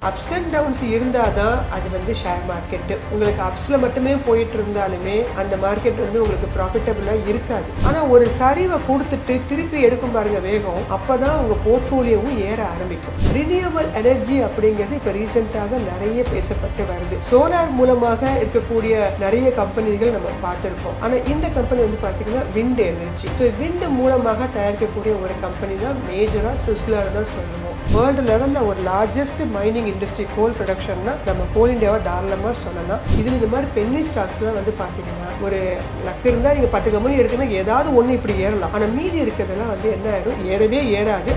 Ups and downs இருந்தால் தான் அது வந்து ஷேர் மார்க்கெட்டு. உங்களுக்கு அப்ஸில் மட்டுமே போயிட்டு இருந்தாலுமே அந்த மார்க்கெட் வந்து உங்களுக்கு ப்ராஃபிட்டபுளாக இருக்காது. ஆனால் ஒரு சரிவை கொடுத்துட்டு திருப்பி எடுக்கும் பாருங்க வேகம், அப்போ தான் உங்கள் போர்ட்ஃபோலியோவும் ஏற ஆரம்பிக்கும். ரினியூவபிள் எனர்ஜி அப்படிங்கிறது இப்போ ரீசெண்டாக நிறைய பேசப்பட்டு வருது. சோலார் மூலமாக இருக்கக்கூடிய நிறைய கம்பெனிகள் நம்ம பார்த்துருக்கோம். ஆனால் இந்த கம்பெனி வந்து பார்த்தீங்கன்னா விண்ட் எனர்ஜி. ஸோ விண்ட் மூலமாக தயாரிக்கக்கூடிய ஒரு கம்பெனி தான் மேஜராக சுவிட்சர்லாந்து தான் சொல்லுவோம். வேர்ல்டு லெவலில் ஒரு லார்ஜஸ்ட் மைனிங் இண்டஸ்ட்ரி கோல் ப்ரொடக்ஷன்னா நம்ம கோல் இந்தியாவை தாராளமாக சொல்லலாம். இதில் இந்த மாதிரி பென்னி ஸ்டாக்ஸ்லாம் வந்து பார்த்தீங்கன்னா ஒரு லக் இருந்தால் நீங்கள் 10 கம்பெனி எடுத்தீங்கன்னா ஏதாவது ஒன்று இப்படி ஏறலாம். ஆனால் மீதி இருக்கிறதெல்லாம் வந்து என்ன ஆகிடும், ஏறவே ஏறாது.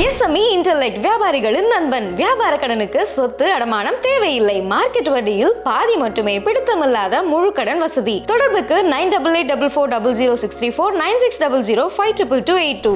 எஸ்எம்இ இன்டர்நெட் வியாபாரிகளின் நண்பன். வியாபார கடனுக்கு சொத்து அடமானம் தேவையில்லை. மார்க்கெட் வட்டியில் பாதி மட்டுமே. பிடித்தமில்லாத முழு கடன் வசதி. தொடர்புக்கு 9884400634 9600522282.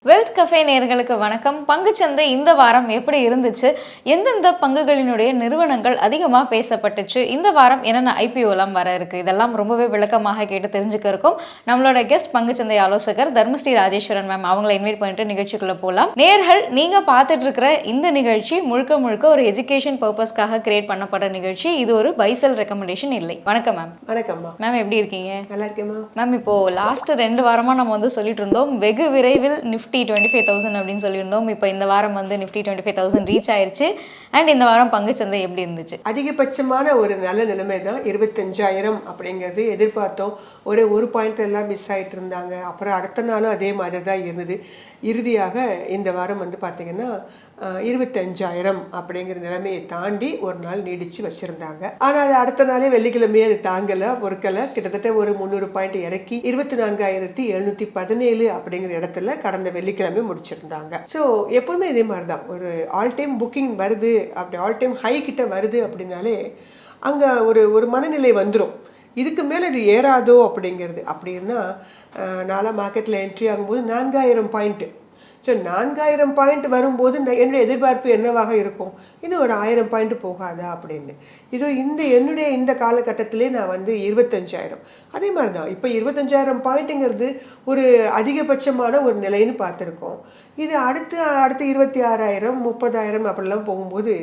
வெல்த் கஃபே நேயர்களுக்கு வணக்கம். பங்குச்சந்தை இந்த வாரம் எப்படி இருந்துச்சு, எந்தெந்த பங்குகளினுடைய நிறுவனங்கள் அதிகமாக பேசப்பட்டுச்சு, இந்த வாரம் என்னென்ன ஐபிஓலாம் வர இருக்கு, இதெல்லாம் ரொம்பவே விளக்கமாக கேட்டு தெரிஞ்சுக்க இருக்கும். நம்மளோட கெஸ்ட் பங்குச்சந்தை ஆலோசகர் தர்மஸ்ரீ ராஜேஸ்வரன் மேம் அவங்களை இன்வைட் பண்ணிட்டு நிகழ்ச்சிக்குள்ள போகலாம். நேயர்கள் நீங்க பார்த்துட்டு இருக்கிற இந்த நிகழ்ச்சி முழுக்க முழுக்க ஒரு எஜுகேஷன் பர்பஸ்க்காக கிரியேட் பண்ணப்படுற நிகழ்ச்சி. இது ஒரு பைசல் ரெக்கமெண்டேஷன் இல்லை. வணக்கம் மேம். வணக்கம் மேம், எப்படி இருக்கீங்க? நல்லா இருக்கேன் மேம். இப்போ லாஸ்ட் 2 வாரமா நம்ம வந்து சொல்லிட்டு இருந்தோம் வெகு விரைவில் நிஃப்டி 25,000 அப்படின்னு சொல்லியிருந்தோம். இப்போ இந்த வாரம் வந்து நிஃப்டி 25,000 ரீச் ஆயிருச்சு. அண்ட் இந்த வாரம் பங்குச்சந்தை எப்படி இருந்துச்சு? அதிகபட்சமான ஒரு நல்ல நிலைமை தான் 25,000 அப்படிங்கிறது எதிர்பார்த்தோம். ஒரு பாயிண்ட் எல்லாம் மிஸ் ஆகிட்டு இருந்தாங்க. அப்புறம் அடுத்த நாளும் அதே மாதிரி தான் இருந்தது. இறுதியாக இந்த வாரம் வந்து பார்த்திங்கன்னா 25,000 அப்படிங்கிற நிலைமையை தாண்டி ஒரு நாள் நீடிச்சு வச்சுருந்தாங்க. ஆனால் அது அடுத்த நாளே வெள்ளிக்கிழமையே அது தாங்கலை, பொறுக்கலை. கிட்டத்தட்ட ஒரு 300 பாயிண்ட் இறக்கி 24,717 அப்படிங்கிற இடத்துல கடந்த வெள்ளிக்கிழமை முடிச்சிருந்தாங்க. ஸோ எப்போவுமே இதே மாதிரி தான், ஒரு ஆல் டைம் புக்கிங் வருது, அப்படி ஆல் டைம் ஹை கிட்ட வருது அப்படின்னாலே அங்கே ஒரு மனநிலை வந்துடும், இதுக்கு மேலே இது ஏறாதோ அப்படிங்கிறது. அப்படின்னா நாலாம் மார்க்கெட்டில் என்ட்ரி ஆகும்போது 4,000 பாயிண்ட்டு. ஸோ 4,000 பாயிண்ட் வரும்போது என்னுடைய எதிர்பார்ப்பு என்னவாக இருக்கும், இன்னும் ஒரு 1000 பாயிண்ட் போகாதா அப்படின்னு. இதோ என்னுடைய இந்த காலகட்டத்திலே நான் வந்து 25,000 அதே மாதிரி தான். இப்போ 25,000 பாயிண்ட்டுங்கிறது ஒரு அதிகபட்சமான ஒரு நிலைன்னு பார்த்துருக்கோம். இது அடுத்து 26,000 30,000 அப்படிலாம் போகும்போது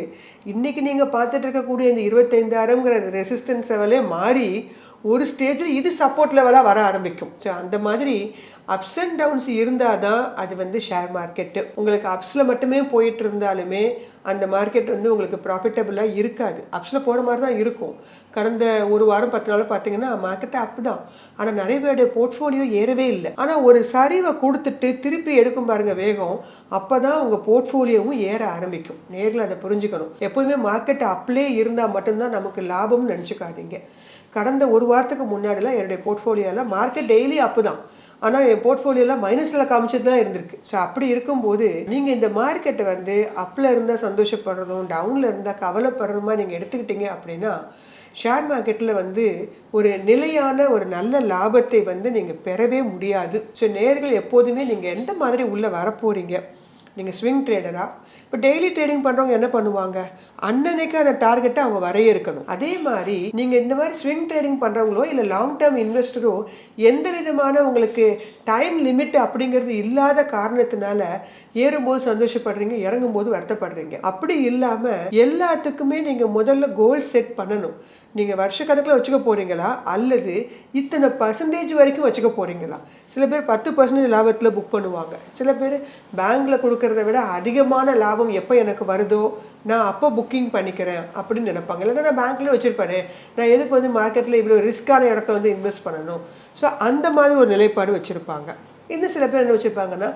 இன்றைக்கி நீங்கள் பார்த்துட்டு இருக்கக்கூடிய இந்த 25,000ங்கிற ரெசிஸ்டன்ஸ் லெவலே மாறி ஒரு ஸ்டேஜில் இது சப்போர்ட் லெவலாக வர ஆரம்பிக்கும். ஸோ அந்த மாதிரி அப்ஸ் அண்ட் டவுன்ஸ் இருந்தால் தான் அது வந்து ஷேர் மார்க்கெட்டு. உங்களுக்கு அப்ஸில் மட்டுமே போயிட்டு இருந்தாலுமே அந்த மார்க்கெட் வந்து உங்களுக்கு ப்ராஃபிட்டபுளாக இருக்காது. அப்ஸில் போகிற மாதிரி தான் இருக்கும். கடந்த ஒரு வாரம் 10 நாள் பார்த்தீங்கன்னா மார்க்கெட்டை அப் தான். ஆனால் நிறைய பேருடைய போர்ட்ஃபோலியோ ஏறவே இல்லை. ஆனால் ஒரு சரிவை கொடுத்துட்டு திருப்பி எடுக்கும் பாருங்க வேகம், அப்போ தான் உங்கள் போர்ட்ஃபோலியோவும் ஏற ஆரம்பிக்கும். நேரில் அதை புரிஞ்சுக்கணும். எப்போதுமே மார்க்கெட் அப்லே இருந்தால் மட்டும்தான் நமக்கு லாபம்னு நினச்சிக்காதீங்க. கடந்த ஒரு வாரத்துக்கு முன்னாடிலாம் என்னுடைய போர்ட்ஃபோலியோவில் மார்க்கெட் டெய்லி அப்பு தான், ஆனால் என் போர்ட்ஃபோலியோலாம் மைனஸில் காமிச்சது தான் இருந்திருக்கு. ஸோ அப்படி இருக்கும்போது நீங்கள் இந்த மார்க்கெட்டை வந்து அப்பில் இருந்தால் சந்தோஷப்படுறதும் டவுனில் இருந்தால் கவலைப்படுறதுமா நீங்கள் எடுத்துக்கிட்டீங்க அப்படின்னா ஷேர் மார்க்கெட்டில் வந்து ஒரு நிலையான ஒரு நல்ல லாபத்தை வந்து நீங்கள் பெறவே முடியாது. ஸோ நேர்கள் எப்போதுமே நீங்கள் எந்த மாதிரி உள்ளே வரப்போகிறீங்க, நீங்கள் ஸ்விங் ட்ரேடரா, இப்போ டெய்லி ட்ரேடிங் பண்ணுறவங்க என்ன பண்ணுவாங்க, அன்னன்னைக்கான டார்கெட்டை அவங்க வரையறுக்கணும். அதே மாதிரி நீங்கள் இந்த மாதிரி ஸ்விங் ட்ரேடிங் பண்ணுறவங்களோ இல்லை லாங் டேர்ம் இன்வெஸ்டரோ எந்த விதமான உங்களுக்கு டைம் லிமிட் அப்படிங்கிறது இல்லாத காரணத்தினால ஏறும்போது சந்தோஷப்படுறீங்க, இறங்கும்போது வருத்தப்படுறீங்க. அப்படி இல்லாமல் எல்லாத்துக்குமே நீங்கள் முதல்ல கோல் செட் பண்ணணும். நீங்கள் வருஷக்கணக்கில் வச்சுக்க போகிறீங்களா அல்லது இத்தனை பர்சன்டேஜ் வரைக்கும் வச்சுக்க போகிறீங்களா? சில பேர் 10% லாபத்தில் புக் பண்ணுவாங்க. சில பேர் பேங்க்கில் கொடுக்கறத விட அதிகமான லாபம் எப்போ எனக்கு வருதோ நான் அப்போ புக்கிங் பண்ணிக்கிறேன் அப்படின்னு நினைப்பாங்க. இல்லைன்னா நான் பேங்க்லேயே வச்சுருப்பேனே, நான் எதுக்கு வந்து மார்க்கெட்டில் இவ்வளோ ரிஸ்க்கான இடத்த வந்து இன்வெஸ்ட் பண்ணணும். ஸோ அந்த மாதிரி ஒரு நிலைப்பாடு வச்சுருப்பாங்க. இன்னும் சில பேர் என்ன வச்சுருப்பாங்கன்னா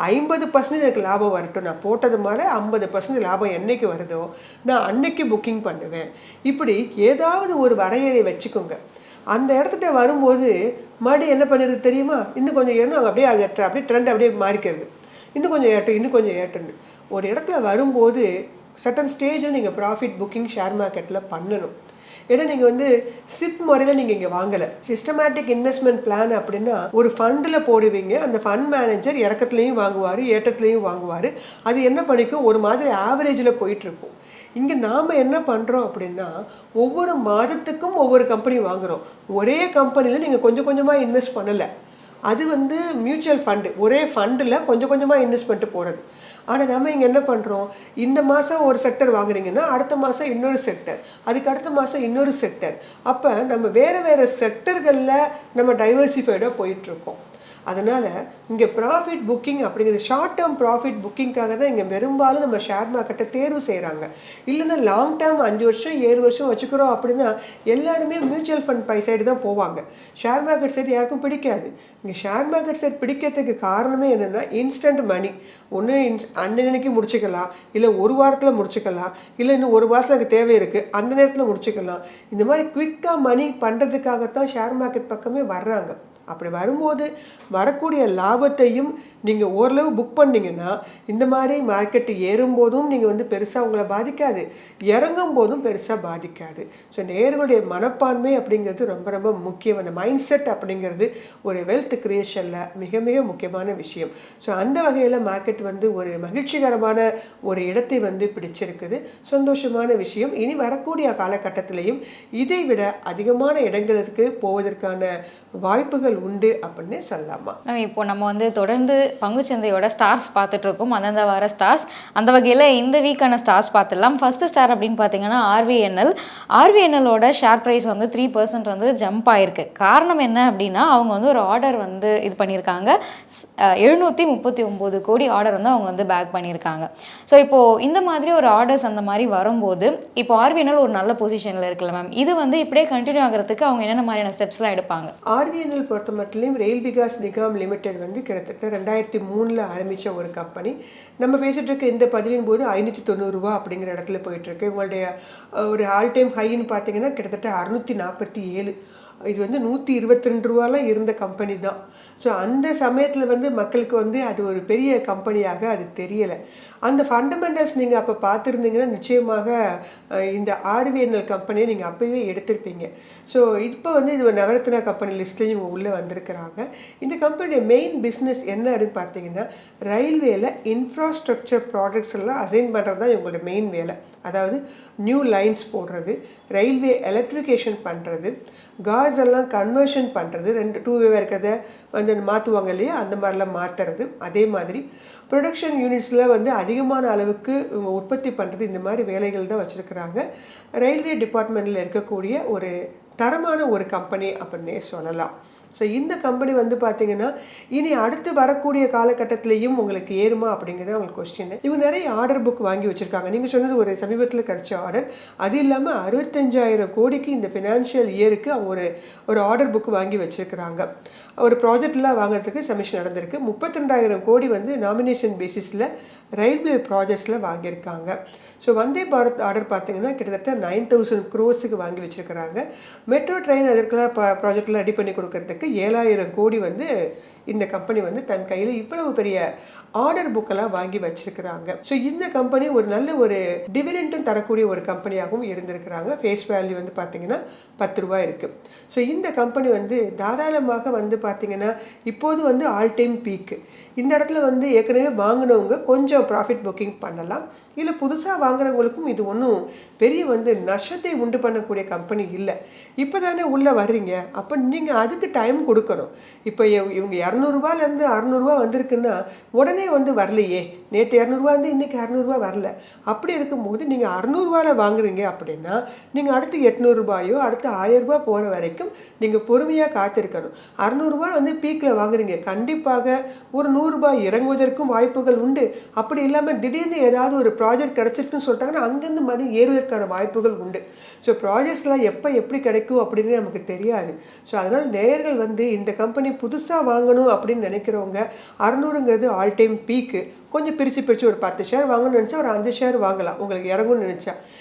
50% எனக்கு லாபம் வரட்டும், நான் போட்டது மாதிரி 50% லாபம் என்றைக்கு வருதோ நான் அன்னைக்கு புக்கிங் பண்ணுவேன். இப்படி ஏதாவது ஒரு வரையறை வச்சுக்கோங்க. அந்த இடத்துட்ட வரும்போது மறுபடியும் என்ன பண்ணிடுது தெரியுமா, இன்னும் கொஞ்சம் ஏறணும், அப்படியே அப்படியே ட்ரெண்ட் அப்படியே மாறிக்கிறது, இன்னும் கொஞ்சம் ஏட்டும் இன்னும் கொஞ்சம் ஏட்டுன்னு. ஒரு இடத்துல வரும்போது சர்டன் ஸ்டேஜில் நீங்கள் ப்ராஃபிட் புக்கிங் ஷேர் மார்க்கெட்டில் பண்ணணும். ஏன்னா நீங்கள் வந்து சிப் முறையில் நீங்கள் இங்கே வாங்கலை. சிஸ்டமேட்டிக் இன்வெஸ்ட்மெண்ட் பிளான் அப்படின்னா ஒரு ஃபண்டில் போடுவீங்க. அந்த ஃபண்ட் மேனேஜர் இறக்கத்துலேயும் வாங்குவார், ஏற்றத்துலேயும் வாங்குவார். அது என்ன பண்ணிக்கும், ஒரு மாதிரி ஆவரேஜில் போயிட்டுருக்கும். இங்கே நாம் என்ன பண்ணுறோம் அப்படின்னா ஒவ்வொரு மாதத்துக்கும் ஒவ்வொரு கம்பெனி வாங்குகிறோம். ஒரே கம்பெனியில் நீங்கள் கொஞ்சம் கொஞ்சமாக இன்வெஸ்ட் பண்ணலை. அது வந்து மியூச்சுவல் ஃபண்டு, ஒரே ஃபண்டில் கொஞ்சம் கொஞ்சமாக இன்வெஸ்ட் பண்ணிட்டு போகிறது. ஆனால் நம்ம இங்கே என்ன பண்ணுறோம், இந்த மாதம் ஒரு செக்டர் வாங்குறீங்கன்னா அடுத்த மாதம் இன்னொரு செக்டர், அதுக்கு அடுத்த மாதம் இன்னொரு செக்டர். அப்போ நம்ம வேறு வேறு செக்டர்களில் நம்ம டைவர்சிஃபைடாக போயிட்டுருக்கோம். அதனால் இங்கே ப்ராஃபிட் புக்கிங் அப்படிங்கிறது ஷார்ட் டேர்ம் ப்ராஃபிட் புக்கிங்காக தான் இங்கே பெரும்பாலும் நம்ம ஷேர் மார்க்கெட்டை தேர்வு செய்கிறாங்க. இல்லைன்னா லாங் டேர்ம் 5 வருஷம் 7 வருஷம் வச்சுக்கிறோம் அப்படின்னா எல்லாருமே மியூச்சுவல் ஃபண்ட் சைடு தான் போவாங்க. ஷேர் மார்க்கெட் சைடு யாருக்கும் பிடிக்காது. இங்கே ஷேர் மார்க்கெட் சைடு பிடிக்கிறதுக்கு காரணமே என்னென்னா இன்ஸ்டன்ட் மணி. ஒன்று அன்னன்னைக்கு முடிச்சுக்கலாம், இல்லை ஒரு வாரத்தில் முடிச்சுக்கலாம், இல்லை இன்னும் ஒரு மாதம் எனக்கு தேவை இருக்குது அந்த நேரத்தில் முடிச்சுக்கலாம். இந்த மாதிரி குவிக்காக மணி பண்ணுறதுக்காகத்தான் ஷேர் மார்க்கெட் பக்கமே வர்றாங்க. அப்படி வரும்போது வரக்கூடிய லாபத்தையும் நீங்கள் ஓரளவு புக் பண்ணிங்கன்னா இந்த மாதிரி மார்க்கெட்டு ஏறும்போதும் நீங்கள் வந்து பெருசாக உங்களை பாதிக்காது, இறங்கும் போதும் பெருசாக பாதிக்காது. ஸோ நேர்களுடைய மனப்பான்மை அப்படிங்கிறது ரொம்ப ரொம்ப முக்கியம். அந்த மைண்ட் செட் அப்படிங்கிறது ஒரு வெல்த் கிரியேஷனில் மிக மிக முக்கியமான விஷயம். ஸோ அந்த வகையில் மார்க்கெட் வந்து ஒரு மகிழ்ச்சிகரமான ஒரு இடத்தை வந்து பிடிச்சிருக்குது, சந்தோஷமான விஷயம். இனி வரக்கூடிய காலகட்டத்திலையும் இதை விட அதிகமான இடங்களுக்கு போவதற்கான வாய்ப்புகள் உண்டு அப்படின்னு சொல்லலாமா. இப்போ நம்ம வந்து தொடர்ந்து பங்குச்சந்தையோட ஸ்டார்ஸ் பார்த்துட்டு இருக்கோம், அந்தந்த வார ஸ்டார்ஸ். அந்த வகையில் இந்த வீக்கான ஸ்டார்ஸ் பார்த்துடலாம். ஃபர்ஸ்ட் ஸ்டார் அப்படின்னு பார்த்தீங்கன்னா ஆர்விஎன்எல்லோட ஷேர் ப்ரைஸ் வந்து 3% வந்து ஜம்ப் ஆயிருக்கு. காரணம் என்ன அப்படின்னா அவங்க வந்து ஒரு ஆர்டர் வந்து இது பண்ணியிருக்காங்க, 739 கோடி ஆர்டர் வந்து அவங்க வந்து பேக் பண்ணியிருக்காங்க. ஸோ இப்போது இந்த மாதிரி ஒரு ஆர்டர்ஸ் அந்த மாதிரி வரும்போது இப்போ ஆர்விஎன்எல் ஒரு நல்ல பொசிஷனில் இருக்குல்ல மேம், இது வந்து இப்படியே கண்டினியூ ஆகிறதுக்கு அவங்க என்னென்ன மாதிரியான ஸ்டெப்ஸ்லாம் எடுப்பாங்க? ஆர்விஎன்எல் பொறுத்த மட்டும் ரெயில் விகாஸ் நிகாம் லிமிடெட் வந்து கிட்டத்தட்ட 2003 ஆரம்பித்த ஒரு கம்பெனி. நம்ம பேசிகிட்டு இருக்க இந்த பதிவின் போது 590 ரூபா அப்படிங்கிற இடத்துல போயிட்டுருக்கு. உங்களுடைய ஒரு ஆல் டைம் ஹைன்னு பார்த்தீங்கன்னா கிட்டத்தட்ட 647. இது வந்து 122 ரூபாலாம் இருந்த கம்பெனி தான். ஸோ அந்த சமயத்தில் வந்து மக்களுக்கு வந்து அது ஒரு பெரிய கம்பெனியாக அது தெரியலை. அந்த ஃபண்டமெண்டல்ஸ் நீங்கள் அப்போ பார்த்துருந்தீங்கன்னா நிச்சயமாக இந்த ஆர்விஎன்எல் கம்பெனியை நீங்கள் அப்போவே எடுத்திருப்பீங்க. ஸோ இப்போ வந்து இது ஒரு நவரத்னா கம்பெனி லிஸ்ட்லேயும் இவங்க உள்ளே வந்திருக்கிறாங்க. இந்த கம்பெனியோட மெயின் பிஸ்னஸ் என்ன அப்படின்னு பார்த்தீங்கன்னா ரயில்வேல இன்ஃப்ராஸ்ட்ரக்சர் ப்ராடக்ட்ஸ் எல்லாம் அசைன் பண்ணுறது தான் இவங்களோட மெயின் வேலை. அதாவது நியூ லைன்ஸ் போடுறது, ரயில்வே எலக்ட்ரிஃபிகேஷன் பண்ணுறது, காஸ் எல்லாம் கன்வர்ஷன் பண்ணுறது, 2 வே இருக்கிறத வந்து மாற்றுவாங்க இல்லையா, அந்த மாதிரிலாம் மாற்றுறது. அதே மாதிரி ப்ரொடக்ஷன் யூனிட்ஸில் வந்து அதிகமான அளவுக்கு இவங்க உற்பத்தி பண்ணுறது, இந்த மாதிரி வேலைகள் தான் வச்சுருக்கிறாங்க. ரயில்வே டிபார்ட்மெண்ட்டில் இருக்கக்கூடிய ஒரு தரமான ஒரு கம்பெனி அப்படின்னே சொல்லலாம். ஸோ இந்த கம்பெனி வந்து பார்த்தீங்கன்னா இனி அடுத்து வரக்கூடிய காலகட்டத்திலையும் உங்களுக்கு ஏறுமா அப்படிங்கிறது அவங்களுக்கு கொஸ்டின். இவங்க நிறைய ஆர்டர் புக் வாங்கி வச்சுருக்காங்க. நீங்கள் சொன்னது ஒரு சமீபத்தில் கிடைச்ச ஆர்டர். அது இல்லாமல் 65,000 கோடிக்கு இந்த ஃபினான்ஷியல் இயருக்கு அவங்க ஒரு ஆர்டர் புக் வாங்கி வச்சுருக்கிறாங்க. ஒரு ப்ராஜெக்ட்லாம் வாங்குறதுக்கு சமிஷன் நடந்திருக்கு. 32,000 கோடி வந்து நாமினேஷன் பேசிஸில் ரயில்வே ப்ராஜெக்ட்ஸில் வாங்கியிருக்காங்க. ஸோ வந்தே பாரத் ஆர்டர் பார்த்தீங்கன்னா கிட்டத்தட்ட 9,000 crores வாங்கி வச்சுருக்கிறாங்க. மெட்ரோ ட்ரெயின் அதற்கெல்லாம் ப்ராஜெக்டில் ரெடி பண்ணி கொடுக்கறதுக்கு 7,000 கோடி வந்து இந்த கம்பெனி வந்து தன் கையில் இவ்வளவு பெரிய ஆர்டர் புக்கெல்லாம் வாங்கி வச்சிருக்கிறாங்க. ஸோ இந்த கம்பெனி ஒரு நல்ல ஒரு டிவிடெண்டும் தரக்கூடிய ஒரு கம்பெனியாகவும் இருந்திருக்கிறாங்க. ஃபேஸ் வேல்யூ வந்து பார்த்தீங்கன்னா 10 ரூபாய் இருக்குது. ஸோ இந்த கம்பெனி வந்து தாராளமாக வந்து பார்த்தீங்கன்னா இப்போது வந்து ஆல் டைம் பீக்கு. இந்த இடத்துல வந்து ஏற்கனவே வாங்கினவங்க கொஞ்சம் ப்ராஃபிட் புக்கிங் பண்ணலாம். இல்லை புதுசாக வாங்குறவங்களுக்கும் இது ஒன்றும் பெரிய வந்து நஷ்டத்தை உண்டு பண்ணக்கூடிய கம்பெனி இல்லை. இப்போ தானே உள்ளே வர்றீங்க, அப்போ நீங்கள் அதுக்கு டைம் கொடுக்கணும். இப்போ இவங்க 200 600 வந்திருக்குன்னா உடனே வந்து வரலையே, நேற்று 200 வந்து இன்றைக்கி 600 வரல. அப்படி இருக்கும்போது நீங்கள் 600 வாங்குறீங்க அப்படின்னா நீங்கள் அடுத்து 800 அடுத்து 1000 போகிற வரைக்கும் நீங்கள் பொறுமையாக காத்திருக்கணும். 600 வந்து பீக்கில் வாங்குறீங்க, கண்டிப்பாக ஒரு 100 இறங்குவதற்கும் வாய்ப்புகள் உண்டு. அப்படி இல்லாமல் திடீர்னு ஏதாவது ஒரு ப்ராஜெக்ட் கிடச்சிருக்குன்னு சொல்லிட்டாங்கன்னா அங்கேருந்து மணி ஏறுவதற்கான வாய்ப்புகள் உண்டு. ஸோ ப்ராஜெக்ட்ஸ்லாம் எப்போ எப்படி கிடைக்கும் அப்படின்னு நமக்கு தெரியாது. ஸோ அதனால் நேயர்கள் வந்து இந்த கம்பெனி புதுசாக வாங்கணும் அப்படின்னு நினைக்கிறவங்க 600ங்கிறது ஆல் டைம் பீக்கு. கொஞ்சம் பிரித்து ஒரு 10 ஷேர் வாங்கணும்னு நினச்சா ஒரு 5 ஷேர் வாங்கலாம் உங்களுக்கு இறங்கும்னு நினச்சா.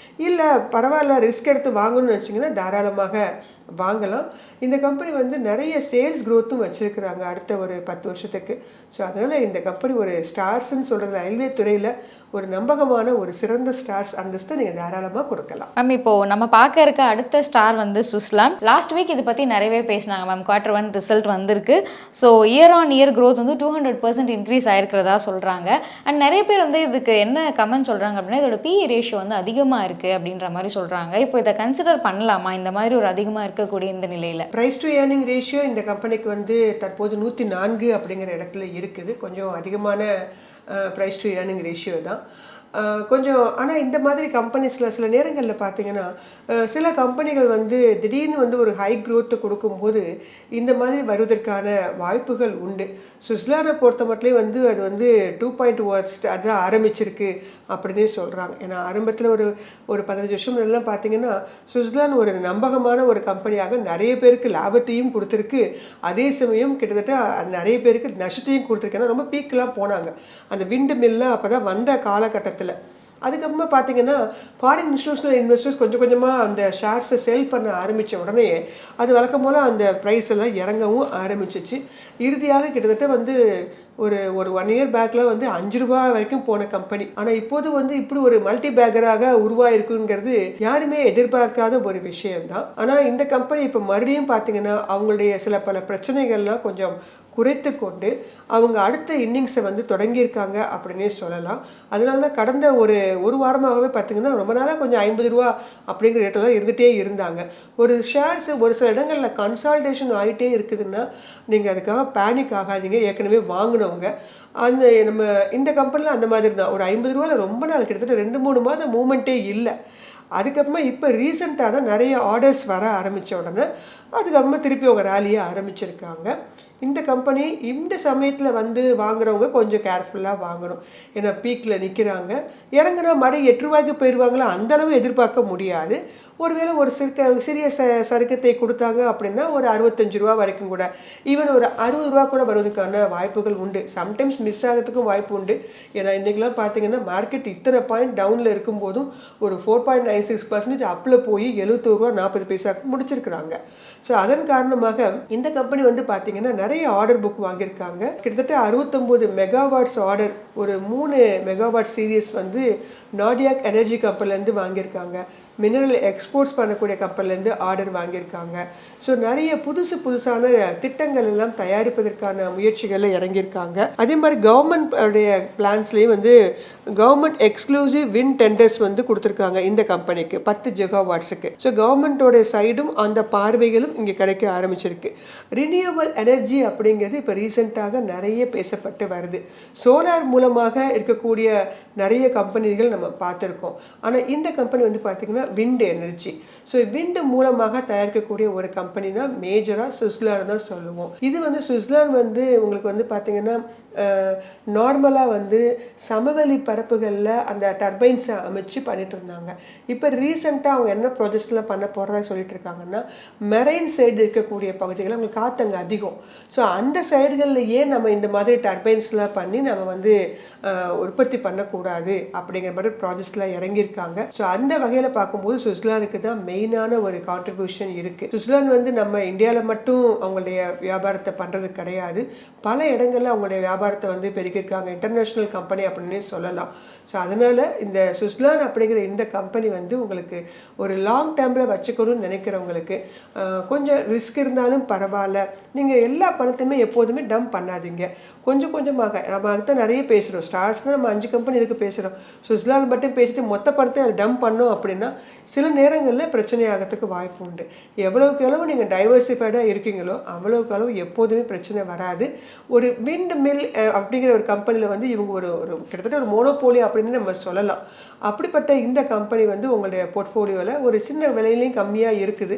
இல்லை பரவாயில்ல ரிஸ்க் எடுத்து வாங்கணும்னு நினச்சிங்கன்னா தாராளமாக வாங்கலாம். இந்த கம்பெனி வந்து நிறைய சேல்ஸ் க்ரோத்தும் வச்சுருக்கிறாங்க அடுத்த ஒரு 10 வருஷத்துக்கு. ஸோ அதனால் இந்த கம்பெனி ஒரு ஸ்டார்ஸ்ன்னு சொல்கிறது ரயில்வே துறையில் ஒரு நம்பகமான ஒரு சிறந்த ஸ்டார்ஸ் அந்தஸ்தை நீங்கள் தாராளமாக கொடுக்கலாம். மேம் இப்போது நம்ம பார்க்க இருக்க அடுத்த ஸ்டார் வந்து சுஸ்லாம். லாஸ்ட் வீக் இதை பற்றி நிறையவே பேசினாங்க மேம். Q1 ரிசல்ட் வந்திருக்கு. So year on year growth வந்து 200% இன்க்ரீஸ் ஆயிருக்கிறதா சொல்கிறாங்க. அண்ட் நிறைய பேர் வந்து இதுக்கு என்ன கமெண்ட் சொல்கிறாங்க அப்படின்னா இதோட PE ரேஷியோ வந்து அதிகமாக இருக்குது அப்படின்ற மாதிரி சொல்கிறாங்க. இப்போ இதை கன்சிடர் பண்ணலாமா இந்த மாதிரி ஒரு அதிகமாக இருக்கக்கூடிய இந்த நிலையில்? ப்ரைஸ் டு ஏர்னிங் ரேஷியோ இந்த கம்பெனிக்கு வந்து தற்போது 104 அப்படிங்கிற இடத்துல இருக்குது. கொஞ்சம் அதிகமான ப்ரைஸ் டு ஏர்னிங் ரேஷியோ தான். கொஞ்சம் ஆனால் இந்த மாதிரி கம்பெனிஸில் சில நேரங்களில் பார்த்தீங்கன்னா சில கம்பெனிகள் வந்து திடீர்னு வந்து ஒரு ஹை க்ரோத்தை கொடுக்கும்போது இந்த மாதிரி வருவதற்கான வாய்ப்புகள் உண்டு. சுவிட்சர்லாண்டை பொறுத்த மட்டும் வந்து அது வந்து 2.1 அதான் ஆரம்பிச்சிருக்கு அப்படின்னே சொல்கிறாங்க. ஏன்னா ஆரம்பத்தில் ஒரு 15 வருஷம் எல்லாம் பார்த்தீங்கன்னா சுவிட்சர்லாந்து ஒரு நம்பகமான ஒரு கம்பெனியாக நிறைய பேருக்கு லாபத்தையும் கொடுத்துருக்கு. அதே சமயம் கிட்டத்தட்ட நிறைய பேருக்கு நஷ்டத்தையும் கொடுத்துருக்கு. ஏன்னா ரொம்ப பீக்கெலாம் போனாங்க அந்த விண்டு மில்லாம் அப்போ தான் வந்த காலகட்டத்தில். அதுக்கப்புறமா பார்த்தீங்கன்னா ஃபாரின் இன்ஸ்டிடியூஷனல் இன்வெஸ்டர்ஸ் கொஞ்சம் கொஞ்சமாக அந்த ஷேர்ஸை செல் பண்ண ஆரம்பித்த உடனே அது வழக்கம் போல் அந்த ப்ரைஸ் எல்லாம் இறங்கவும் ஆரம்பிச்சிச்சு. இறுதியாக கிட்டத்தட்ட வந்து ஒரு 1 இயர் பேக்கில் வந்து 5 ரூபாய் வரைக்கும் போன கம்பெனி. ஆனால் இப்போது வந்து இப்படி ஒரு மல்டி பேக்கராக உருவாயிருக்குங்கிறது யாருமே எதிர்பார்க்காத ஒரு விஷயம்தான். ஆனால் இந்த கம்பெனி இப்போ மறுபடியும் பார்த்தீங்கன்னா அவங்களுடைய பல பிரச்சனைகள்லாம் கொஞ்சம் குறைத்து கொண்டு அவங்க அடுத்த இன்னிங்ஸை வந்து தொடங்கியிருக்காங்க அப்படின்னே சொல்லலாம். அதனால தான் கடந்த ஒரு வாரமாகவே பார்த்தீங்கன்னா ரொம்ப நாளாக கொஞ்சம் 50 ரூபா அப்படிங்கிற ரேட்டில் தான் இருந்துகிட்டே இருந்தாங்க. ஒரு ஷேர்ஸ் ஒரு சில இடங்களில் கன்சால்டேஷன் ஆகிட்டே இருக்குதுன்னா நீங்கள் அதுக்காக பேனிக் ஆகாதீங்க. ஏற்கனவே வாங்கினவங்க அந்த நம்ம இந்த கம்பெனியில் அந்த மாதிரி தான் ஒரு 50 ரூபாயில் ரொம்ப நாள் கிட்டத்தட்ட 2-3 மாதம் மூமெண்ட்டே இல்லை. அதுக்கப்புறமா இப்போ ரீசெண்டாக தான் நிறைய ஆர்டர்ஸ் வர ஆரம்பித்த உடனே அதுக்கப்புறமா திருப்பி அவங்க ரேலியை ஆரம்பிச்சிருக்காங்க. இந்த கம்பெனி இந்த சமயத்தில் வந்து வாங்குறவங்க கொஞ்சம் கேர்ஃபுல்லாக வாங்கணும். ஏன்னா பீக்கில் நிற்கிறாங்க. இறங்குனா மடை 8 ரூபாய்க்கு போயிடுவாங்களா அந்தளவு எதிர்பார்க்க முடியாது. ஒருவேளை ஒரு சிறிய சறுக்கத்தை கொடுத்தாங்க அப்படின்னா ஒரு 65 ரூபா வரைக்கும் கூட ஈவன் ஒரு 60 ரூபா கூட வருவதற்கான வாய்ப்புகள் உண்டு. சம்டைம்ஸ் மிஸ் ஆகிறதுக்கும் வாய்ப்பு உண்டு. ஏன்னா இன்றைக்கெலாம் பார்த்தீங்கன்னா மார்க்கெட் இத்தனை பாயிண்ட் டவுனில் இருக்கும்போதும் ஒரு 4.96% அப்பில் போய் 71 ரூபா 40 பைசாவுக்கு முடிச்சிருக்கிறாங்க. ஸோ அதன் காரணமாக இந்த கம்பெனி வந்து பார்த்தீங்கன்னா நிறைய ஆர்டர் புக் வாங்கியிருக்காங்க. கிட்டத்தட்ட 69 மெகாவாட்ஸ் ஆர்டர் ஒரு 3 மெகாவாட் சீரியஸ் வந்து நார்டியாக் எனர்ஜி கம்பெனிலேருந்து வாங்கியிருக்காங்க. மினரல் எக்ஸ்போர்ட்ஸ் பண்ணக்கூடிய கம்பெனிலேருந்து ஆர்டர் வாங்கியிருக்காங்க. ஸோ நிறைய புதுசான திட்டங்கள் எல்லாம் தயாரிப்பதற்கான முயற்சிகளில் இறங்கியிருக்காங்க. அதே மாதிரி கவர்மெண்ட் உடைய பிளான்ஸ்லேயும் வந்து கவர்மெண்ட் எக்ஸ்க்ளூசிவ் வின் டெண்டர்ஸ் வந்து கொடுத்துருக்காங்க இந்த கம்பெனிக்கு 10 ஜிகாவாட்ஸுக்கு. ஸோ கவர்மெண்ட்டோட சைடும் அந்த பார்வைகளும் இங்கே கிடைக்க ஆரம்பிச்சிருக்கு. ரினியூவபிள் எனர்ஜி அப்படிங்கிறது இப்போ ரீசெண்டாக நிறைய பேசப்பட்டு வருது. சோலார் மூலமாக இருக்கக்கூடிய நிறைய கம்பெனிகள் நம்ம பார்த்துருக்கோம். ஆனால் இந்த கம்பெனி வந்து பார்த்திங்கன்னா விண்ட் எனர்ஜி. ஸோ விண்டு மூலமாக தயாரிக்கக்கூடிய ஒரு கம்பெனினா மேஜராக சுவிட்சர்லாந்து தான் சொல்லுவோம். இது வந்து சுவிட்சர்லாந்து வந்து உங்களுக்கு வந்து பார்த்திங்கன்னா நார்மலாக வந்து சமவெளி பரப்புகளில் அந்த டர்பைன்ஸை அமைச்சு பண்ணிட்டு இருந்தாங்க. இப்போ ரீசெண்டாக அவங்க என்ன ப்ராஜெக்ட்ஸ்லாம் பண்ண போகிறதா சொல்லிட்டு இருக்காங்கன்னா மெரைன் சைடு இருக்கக்கூடிய பகுதிகளில் அவங்களுக்கு காற்றங்க அதிகம். ஸோ அந்த சைடுகளில் ஏன் நம்ம இந்த மாதிரி டர்பைன்ஸ்லாம் பண்ணி நம்ம வந்து உற்பத்தி பண்ணக்கூடாது அப்படிங்கிற மாதிரி ப்ராஜெக்ட்ஸ்லாம் இறங்கியிருக்காங்க. ஸோ அந்த வகையில் பார்க்கும்போது சுவிட்சர்லாந்துக்கு தான் மெயினான ஒரு கான்ட்ரிபியூஷன் இருக்குது. சுவிட்சர்லாந்து வந்து நம்ம இந்தியாவில் மட்டும் அவங்களுடைய வியாபாரத்தை பண்ணுறது கிடையாது. பல இடங்களில் அவங்களுடைய வியாபாரத்தை வந்து பெருக்கியிருக்காங்க. இன்டர்நேஷ்னல் கம்பெனி அப்படின்னே சொல்லலாம். ஸோ அதனால் இந்த சுவிட்சர்லாந்து அப்படிங்கிற இந்த கம்பெனி வந்து உங்களுக்கு ஒரு லாங் டேர்மில் வச்சுக்கணும்னு நினைக்கிறவங்களுக்கு கொஞ்சம் ரிஸ்க் இருந்தாலும் பரவாயில்ல. நீங்கள் எல்லா பணத்தையுமே எப்போதுமே டம்ப் பண்ணாதீங்க. கொஞ்சம் கொஞ்சமாக நம்ம அதுதான் நிறைய பேசுகிறோம். ஸ்டார்ஸ்னால் நம்ம 5 கம்பெனி இதுக்கு பேசுகிறோம். சுவிட்சர்லாந்து மட்டும் பேசிட்டு மொத்த பணத்தை அதை டம்ப் பண்ணோம் அப்படின்னா சில நேரங்களில் பிரச்சனை ஆகிறதுக்கு வாய்ப்பு உண்டு. எவ்வளோக்கு எவ்வளவு நீங்கள் டைவர்சிஃபைடாக இருக்கீங்களோ அவ்வளோக்கு அளவு எப்போதுமே பிரச்சனை வராது. ஒரு விண்ட் மில் அப்படிங்கிற ஒரு கம்பெனியில் வந்து இவங்க ஒரு கிட்டத்தட்ட ஒரு மோனோபோலி அப்படின்னு நம்ம சொல்லலாம். அப்படிப்பட்ட இந்த கம்பெனி வந்து உங்களுடைய போர்ட்ஃபோலியோவில் ஒரு சின்ன விலையிலையும் கம்மியாக இருக்குது.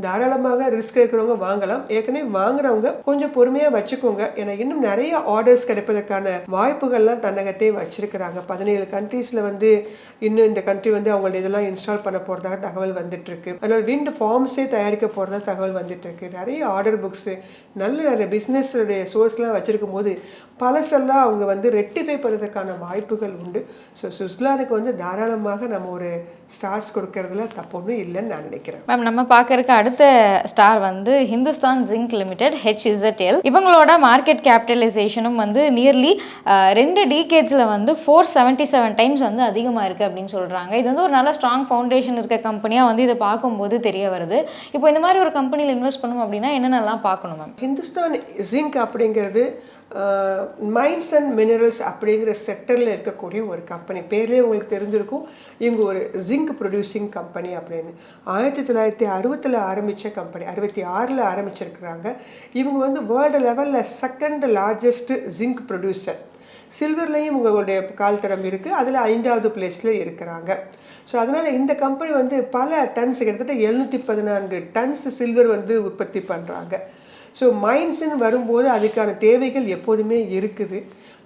தாராளமாக ரிஸ்க் எடுக்கிறவங்க வாங்கலாம். ஏற்கனவே வாங்குறவங்க கொஞ்சம் பொறுமையாக வச்சுக்கோங்க. ஏன்னா இன்னும் நிறைய ஆர்டர்ஸ் கிடைப்பதற்கான வாய்ப்புகள்லாம் தன்னகத்தே வச்சிருக்கிறாங்க. 17 கண்ட்ரீஸில் வந்து இன்னும் இந்த கண்ட்ரி வந்து அவங்களுடைய இதெல்லாம் இன்ஸ்டால் பண்ண போகிறதாக தகவல் வந்துட்டு இருக்கு. அதனால் விண்ட் ஃபார்ம்ஸே தயாரிக்க போகிறதா தகவல் வந்துட்டு இருக்கு. நிறைய ஆர்டர் புக்ஸு நிறைய பிஸ்னஸுடைய சோர்ஸ்லாம் வச்சிருக்கும் போது பழசெல்லாம் அவங்க வந்து ரெக்டிஃபை பண்ணுறதுக்கான வாய்ப்புகள் உண்டு. ஸோ சுவிட்சர்லாந்துக்கு வந்து தாராளமாக நம்ம ஒரு ஸ்டார்ஸ் கொடுக்கறதுல தப்பு ஒன்றும் இல்லைன்னு நான் நினைக்கிறேன். மேம் நம்ம பார்க்கறதுக்கு அடுத்த ஸ்டார் வந்து ஹிந்துஸ்தான் ஜிங்க் லிமிடெட் HZL. இவங்களோட மார்க்கெட் கேபிட்டலைசேஷனும் வந்து நியர்லி 2 டீகேட்ஸில் வந்து 477 டைம்ஸ் வந்து அதிகமாக இருக்குது அப்படின்னு சொல்கிறாங்க. இது வந்து ஒரு நல்ல ஸ்ட்ராங் ஃபவுண்டேஷன் இருக்க கம்பெனி கம்பெனியாக வந்து இதை பார்க்கும்போது தெரிய வருது. இப்போ இந்த மாதிரி ஒரு கம்பெனியில் இன்வெஸ்ட் பண்ணணும் அப்படின்னா என்னென்னலாம் பார்க்கணும் மேம்? ஹிந்துஸ்தான் ஜிங்க் அப்படிங்கிறது மைன்ஸ் அண்ட் மினரல்ஸ் அப்படிங்கிற செக்டரில் இருக்கக்கூடிய ஒரு கம்பெனி. பேர்லேயே உங்களுக்கு தெரிஞ்சிருக்கும், இவங்க ஒரு ஜிங்க் ப்ரொடியூசிங் கம்பெனி அப்படின்னு. 1960 ஆரம்பித்த கம்பெனி, 66 ஆரம்பிச்சிருக்கிறாங்க. இவங்க வந்து வேர்ல்டு லெவலில் செகண்ட் லார்ஜஸ்ட் ஜிங்க் ப்ரொடியூசர். சில்வர்லேயும் உங்களுடைய கால் தடம் இருக்குது, அதில் 5வது பிளேஸில் இருக்கிறாங்க. ஸோ அதனால் இந்த கம்பெனி வந்து பல டன்ஸ், கிட்டத்தட்ட 714 டன்ஸ் சில்வர் வந்து உற்பத்தி பண்ணுறாங்க. ஸோ மைன்ஸ்ன்னு வரும்போது அதுக்கான தேவைகள் எப்போதுமே இருக்குது.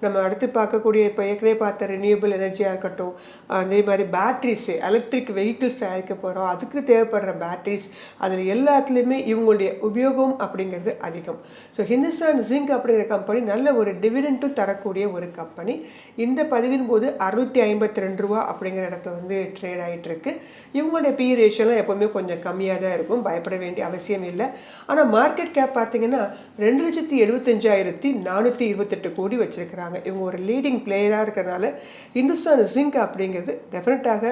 நம்ம அடுத்து பார்க்கக்கூடிய இப்போ ஏற்கனவே பார்த்த ரினியூவபிள் எனர்ஜியாக இருக்கட்டும், அதே மாதிரி பேட்ரிஸ், எலக்ட்ரிக் வெஹிக்கிள்ஸ் தயாரிக்க போகிறோம், அதுக்கு தேவைப்படுற பேட்ரிஸ், அதில் எல்லாத்துலேயுமே இவங்களுடைய உபயோகம் அப்படிங்கிறது அதிகம். ஸோ ஹிந்துஸ்தான் ஜிங்க் அப்படிங்கிற கம்பெனி நல்ல ஒரு டிவிடெண்ட்டும் தரக்கூடிய ஒரு கம்பெனி. இந்த பதிவின் போது 652 ரூபா அப்படிங்கிற இடத்துல வந்து ட்ரேட் ஆகிட்டு இருக்கு. இவங்களுடைய பி ரேஷியோலாம் எப்போவுமே கொஞ்சம் கம்மியாக தான் இருக்கும், பயப்பட வேண்டிய அவசியம் இல்லை. ஆனால் மார்க்கெட் கேப் பார்த்தீங்கன்னா 2,75,428 கோடி வச்சிருக்கிறாங்க. இவங்க ஒரு லீடிங் பிளேயராக இருக்கிறனால ஹிந்துஸ்தான் ஜிங்க் அப்படிங்கிறது டெஃபினட்டாக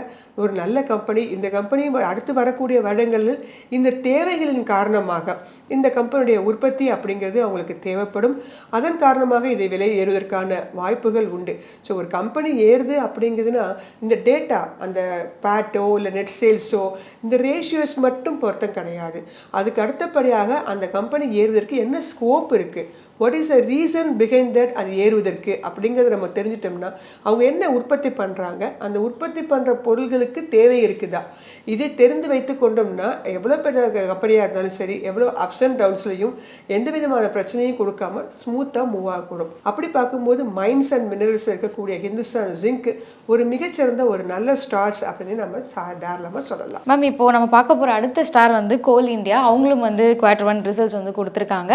ஒரு நல்ல கம்பெனி. இந்த கம்பெனி அடுத்து வரக்கூடிய வருடங்களில் இந்த தேவைகளின் காரணமாக இந்த கம்பெனியுடைய உற்பத்தி அப்படிங்கிறது அவங்களுக்கு தேவைப்படும். அதன் காரணமாக இதை விலை ஏறுவதற்கான வாய்ப்புகள் உண்டு. ஸோ ஒரு கம்பெனி ஏறுது அப்படிங்கிறதுனா இந்த டேட்டா, அந்த பேட்டோ இல்லை நெட் சேல்ஸோ, இந்த ரேஷியோஸ் மட்டும் பொருத்தம் கிடையாது. அதுக்கு அடுத்தபடியாக அந்த கம்பெனி ஏறுவதற்கு என்ன ஸ்கோப் இருக்குது, what is the reason behind that அது ஏறுவதற்கு அப்படிங்கிறத நம்ம தெரிஞ்சிட்டோம்னா அவங்க என்ன உற்பத்தி பண்ணுறாங்க, அந்த உற்பத்தி பண்ணுற பொருள்களுக்கு தேவை இருக்குதா, இதை தெரிந்து வைத்து கொண்டோம்னா எவ்வளோ பெரிய கம்பெனியாக இருந்தாலும் சரி, எவ்வளோ அப்ஸ் அண்ட் டவுன்ஸ்லையும் எந்த விதமான பிரச்சனையும் கொடுக்காம ஸ்மூத்தாக மூவ் ஆகக்கூடும். அப்படி பார்க்கும்போது மைன்ஸ் அண்ட் மினரல்ஸ் இருக்கக்கூடிய ஹிந்துஸ்தான் ஜிங்க் ஒரு மிகச்சிறந்த ஒரு நல்ல ஸ்டார்ஸ் அப்படின்னு நம்ம தாராளமாக சொல்லலாம். மேம், இப்போ நம்ம பார்க்க போகிற அடுத்த ஸ்டார் வந்து கோல் இந்தியா. அவங்களும் வந்து Q1 ரிசல்ட்ஸ் வந்து கொடுத்துருக்காங்க.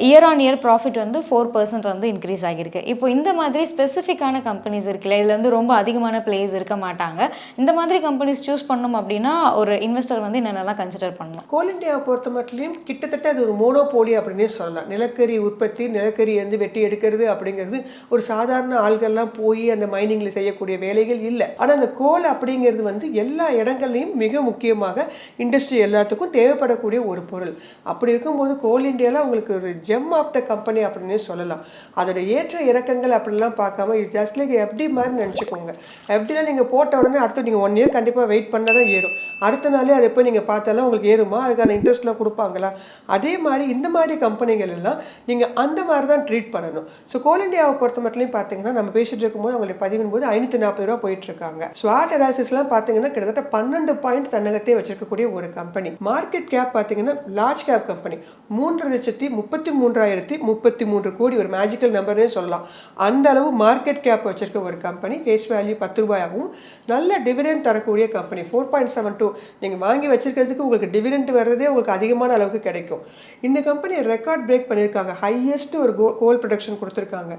இயர் ஆன் இயர் ப்ராஃபிட் வந்து 4% வந்து இன்க்ரீஸ் ஆகியிருக்கு. இப்போ இந்த மாதிரி ஸ்பெசிஃபிக்கான கம்பெனிஸ் இருக்குல்ல, இதில் வந்து ரொம்ப அதிகமான பிளேயர்ஸ் இருக்க மாட்டாங்க. இந்த மாதிரி கம்பெனிஸ் சூஸ் பண்ணணும் அப்படின்னா ஒரு இன்வெஸ்டர் வந்து என்னென்னலாம் கன்சிடர் பண்ணணும்? கோல் இந்தியாவை பொறுத்த மட்டும் கிட்டத்தட்ட அது ஒரு மோனோபோலி அப்படின்னே சொல்லலாம். நிலக்கரி உற்பத்தி, நிலக்கரி வந்து வெட்டி எடுக்கிறது அப்படிங்கிறது ஒரு சாதாரண ஆள்கள்லாம் போய் அந்த மைனிங்கில் செய்யக்கூடிய வேலைகள் இல்லை. ஆனால் அந்த கோல் அப்படிங்கிறது வந்து எல்லா இடங்கள்லையும் மிக முக்கியமாக இண்டஸ்ட்ரி எல்லாத்துக்கும் தேவைப்படக்கூடிய ஒரு பொருள். அப்படி இருக்கும்போது கோல் இந்தியாவில் அவங்களுக்கு ஒரு ஜெம் ஆஃப் த கம்பெனி அப்படின்னே சொல்லலாம். அதோட ஏற்ற இறக்கங்கள் அப்படிலாம் பார்க்காம இஸ் ஜஸ்ட் லைக் எஃப்டி மாதிரி நினச்சிக்கோங்க. எஃப்டியில் நீங்கள் போட்ட உடனே அடுத்து நீங்கள் 1 இயர் கண்டிப்பாக வெயிட் பண்ணால் தான் ஏறும். அடுத்த நாளே அதை போய் நீங்கள் பார்த்தாலும் உங்களுக்கு ஏறுமா, அதுக்கான இன்ட்ரெஸ்ட்லாம் கொடுப்பாங்களா? அதே மாதிரி இந்த மாதிரி கம்பெனிகள் எல்லாம் நீங்கள் அந்த மாதிரி தான் ட்ரீட் பண்ணணும். ஸோ கோல் இந்தியாவை பொறுத்த மட்டும் பார்த்தீங்கன்னா நம்ம பேசிட்டு இருக்கும்போது அவங்களுடைய பதிவின் போது 540 ரூபா போயிட்டு இருக்காங்க. ஸ்வாட் அனாலிசிஸ்லாம் பார்த்தீங்கன்னா கிட்டத்தட்ட 12 பாயிண்ட் தன்னகத்தை வச்சிருக்கக்கூடிய ஒரு கம்பெனி. மார்க்கெட் கேப் பார்த்தீங்கன்னா லார்ஜ் கேப் கம்பெனி 3,33,033 கோடி, ஒரு மேஜிக்கல் நம்பர்னே சொல்லலாம். அந்த அளவு மார்க்கெட் கேப் வச்சிருக்க ஒரு கம்பெனி. ஃபேஸ் வேல்யூ 10 ரூபாயாகவும் நல்ல டிவிடெண்ட் தரக்கூடிய கம்பெனி. 4.72 நீங்கள் வாங்கி வச்சிருக்கிறதுக்கு உங்களுக்கு டிவிடெண்ட் வர்றதே உங்களுக்கு அதிகமான அளவுக்கு கிடைக்கும். இந்த கம்பெனி ரெக்கார்ட் பிரேக் பண்ணியிருக்காங்க. ஹையஸ்ட் ஒரு கோல் ப்ரொடக்ஷன் கொடுத்துருக்காங்க.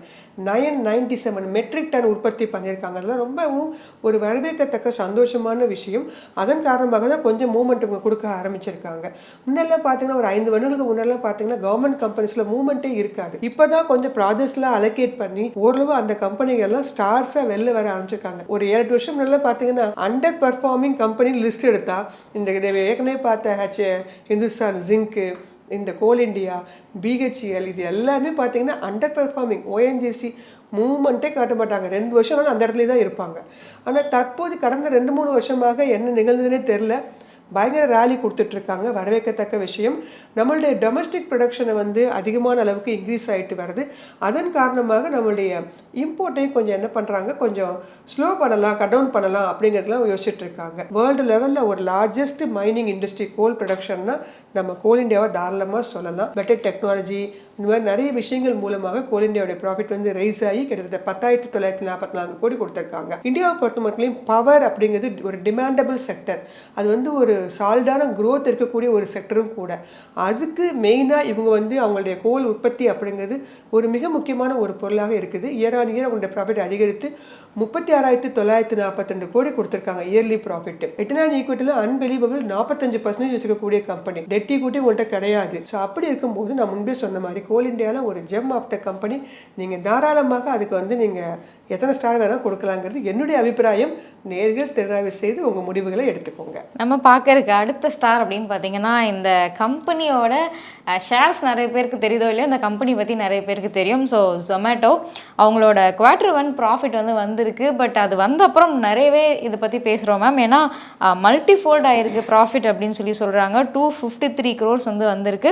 997 மெட்ரிக் டன் உற்பத்தி பண்ணியிருக்காங்க. அதெல்லாம் ரொம்பவும் ஒரு வரவேற்கத்தக்க சந்தோஷமான விஷயம். அதன் காரணமாக தான் கொஞ்சம் மூவ்மெண்ட் இவங்க கொடுக்க ஆரம்பிச்சிருக்காங்க. முன்னெல்லாம் பார்த்தீங்கன்னா ஒரு 5 வருடங்களுக்கு முன்னெல்லாம் பார்த்தீங்கன்னா கவர்மெண்ட் கம்பெனிஸில் மூவ்மெண்ட்டே இருக்காது. இப்போ தான் கொஞ்சம் ப்ராஜெக்ட்ஸ்லாம் அலோகேட் பண்ணி ஓரளவு அந்த கம்பெனிகள்லாம் ஸ்டார்ஸாக வெளில வர ஆரம்பிச்சிருக்காங்க. ஒரு 7 வருஷம் நல்லா பார்த்தீங்கன்னா அண்டர் பர்ஃபார்மிங் கம்பெனி லிஸ்ட் எடுத்தா இந்த ஏற்கனவே பார்த்த ஹிந்துஸ்தான் ஜிங்க், இந்த கோல் இந்தியா, பிஹெச்இஎல், இது எல்லாமே பார்த்தீங்கன்னா அண்டர் பெர்ஃபார்மிங். ஓஎன்ஜிசி மூவ்மெண்ட்டே காட்ட மாட்டாங்க. 2 வருஷம் அந்த இடத்துல தான் இருப்பாங்க. ஆனால் தற்போது கடந்த 2-3 வருஷமாக என்ன நிகழ்ந்ததுன்னே தெரில, பயங்கர ரேலி கொடுத்துட்ருக்காங்க. வரவேற்கத்தக்க விஷயம். நம்மளுடைய டொமஸ்டிக் ப்ரொடக்ஷனை வந்து அதிகமான அளவுக்கு இன்க்ரீஸ் ஆகிட்டு வருது. அதன் காரணமாக நம்மளுடைய இம்போர்ட்டையும் கொஞ்சம் என்ன பண்ணுறாங்க, கொஞ்சம் ஸ்லோ பண்ணலாம், கட் டவுன் பண்ணலாம் அப்படிங்கிறதுலாம் யோசிச்சுட்டு இருக்காங்க. வேர்ல்டு லெவலில் ஒரு லார்ஜஸ்ட் மைனிங் இண்டஸ்ட்ரி கோல் ப்ரொடக்ஷன்னா நம்ம கோல் இந்தியாவை தாராளமாக சொல்லலாம். பெட்டர் டெக்னாலஜி, இந்த மாதிரி நிறைய விஷயங்கள் மூலமாக கோல் இந்தியாவுடைய ப்ராஃபிட் வந்து ரைஸ் ஆகி கிட்டத்தட்ட 10,944 கோடி கொடுத்துருக்காங்க. இந்தியாவை பொறுத்த மட்டும் பவர் அப்படிங்கிறது ஒரு டிமாண்டபிள் செக்டர். அது வந்து ஒரு சால்டான growth இருக்கக்கூடிய ஒரு செக்டரும் கூட. அதுக்கு மெயினாக இவங்க வந்து அவங்களுடைய கோல் உற்பத்தி அப்படிங்கிறது ஒரு மிக முக்கியமான ஒரு பொருளாக இருக்குது. இயர் ஆன் இயர் அவங்களுடைய ப்ராஃபிட் அதிகரித்து 36,942 கோடி கொடுத்துருக்காங்க இயர்லி ப்ராஃபிட். ரிட்டர்ன் ஆன் ஈக்விட்டியில் அன்பிலீவபிள் 45% வச்சுக்கக்கூடிய கம்பெனி. டெட் ஈக்விட்டி உங்கள்கிட்ட கிடையாது. ஸோ அப்படி இருக்கும்போது நான் முன்பே சொன்ன மாதிரி கோல் இந்தியாவில் ஒரு ஜெம் ஆஃப் த கம்பெனி. நீங்கள் தாராளமாக அதுக்கு வந்து நீங்கள் எத்தனை ஸ்டார் வேணால் கொடுக்கலாங்கிறது என்னுடைய அபிப்பிராயம். நேர்கள் திறனாய்வு செய்து உங்கள் முடிவுகளை எடுத்துக்கோங்க. நம்ம பார்க்கறதுக்கு அடுத்த ஸ்டார் அப்படின்னு பார்த்தீங்கன்னா, இந்த கம்பெனியோட ஷேர்ஸ் நிறைய பேருக்கு தெரியுதோ இல்லையோ, இந்த கம்பெனி பற்றி நிறைய பேருக்கு தெரியும். ஸோ Zomato அவங்களோட Q1 ப்ராஃபிட் வந்து வந்திருக்கு. பட் அது வந்த அப்புறம் நிறையவே இதை பற்றி பேசுகிறோம் மேம். ஏன்னா மல்டிஃபோல்ட் ஆயிருக்கு ப்ராஃபிட் அப்படின்னு சொல்கிறாங்க. 253 crores வந்து வந்திருக்கு.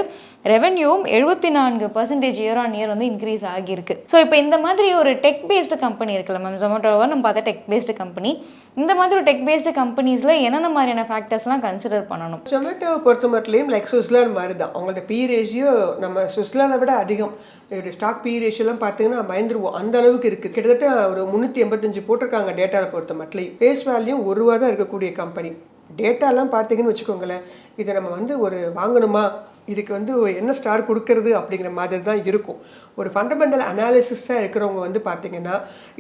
ரெவென்யூவும் 74% இயர் ஆன் இயர் வந்து இன்க்ரீஸ் ஆகியிருக்கு. ஸோ இப்போ இந்த மாதிரி ஒரு டெக் பேஸ்டு கம்பெனி இருக்குல்ல மேம், Zomatoவை நம்ம பார்த்தா டெக் பேஸ்டு கம்பெனி. இந்த மாதிரி ஒரு டெக் பேஸ்டு கம்பெனிஸில் என்னென்ன மாதிரியான ஃபேக்டர்ஸ்லாம் கன்சிடர் பண்ணணும்? Zomato பொறுத்த மட்டும் லைக் Switzerland மாதிரி தான். அவங்களோட பி ரேஷியோ நம்ம Switzerlandை விட அதிகம். ஸ்டாக் பி ரேஷியோலாம் பார்த்தீங்கன்னா பயந்துருவோம், அந்த அளவுக்கு இருக்குது. கிட்டத்தட்ட ஒரு 385 போட்டிருக்காங்க டேட்டாவை பொறுத்த மட்டும். ஃபேஸ் வேல்யூ ₹1 தான் இருக்கக்கூடிய கம்பெனி. டேட்டாலாம் பார்த்தீங்கன்னு வச்சுக்கோங்களேன், இதை நம்ம வந்து ஒரு வாங்கணுமா, இதுக்கு வந்து என்ன ஸ்டார் கொடுக்கறது அப்படிங்கிற மாதிரி தான் இருக்கும். ஒரு ஃபண்டமெண்டல் அனாலிசிஸாக இருக்கிறவங்க வந்து பார்த்திங்கன்னா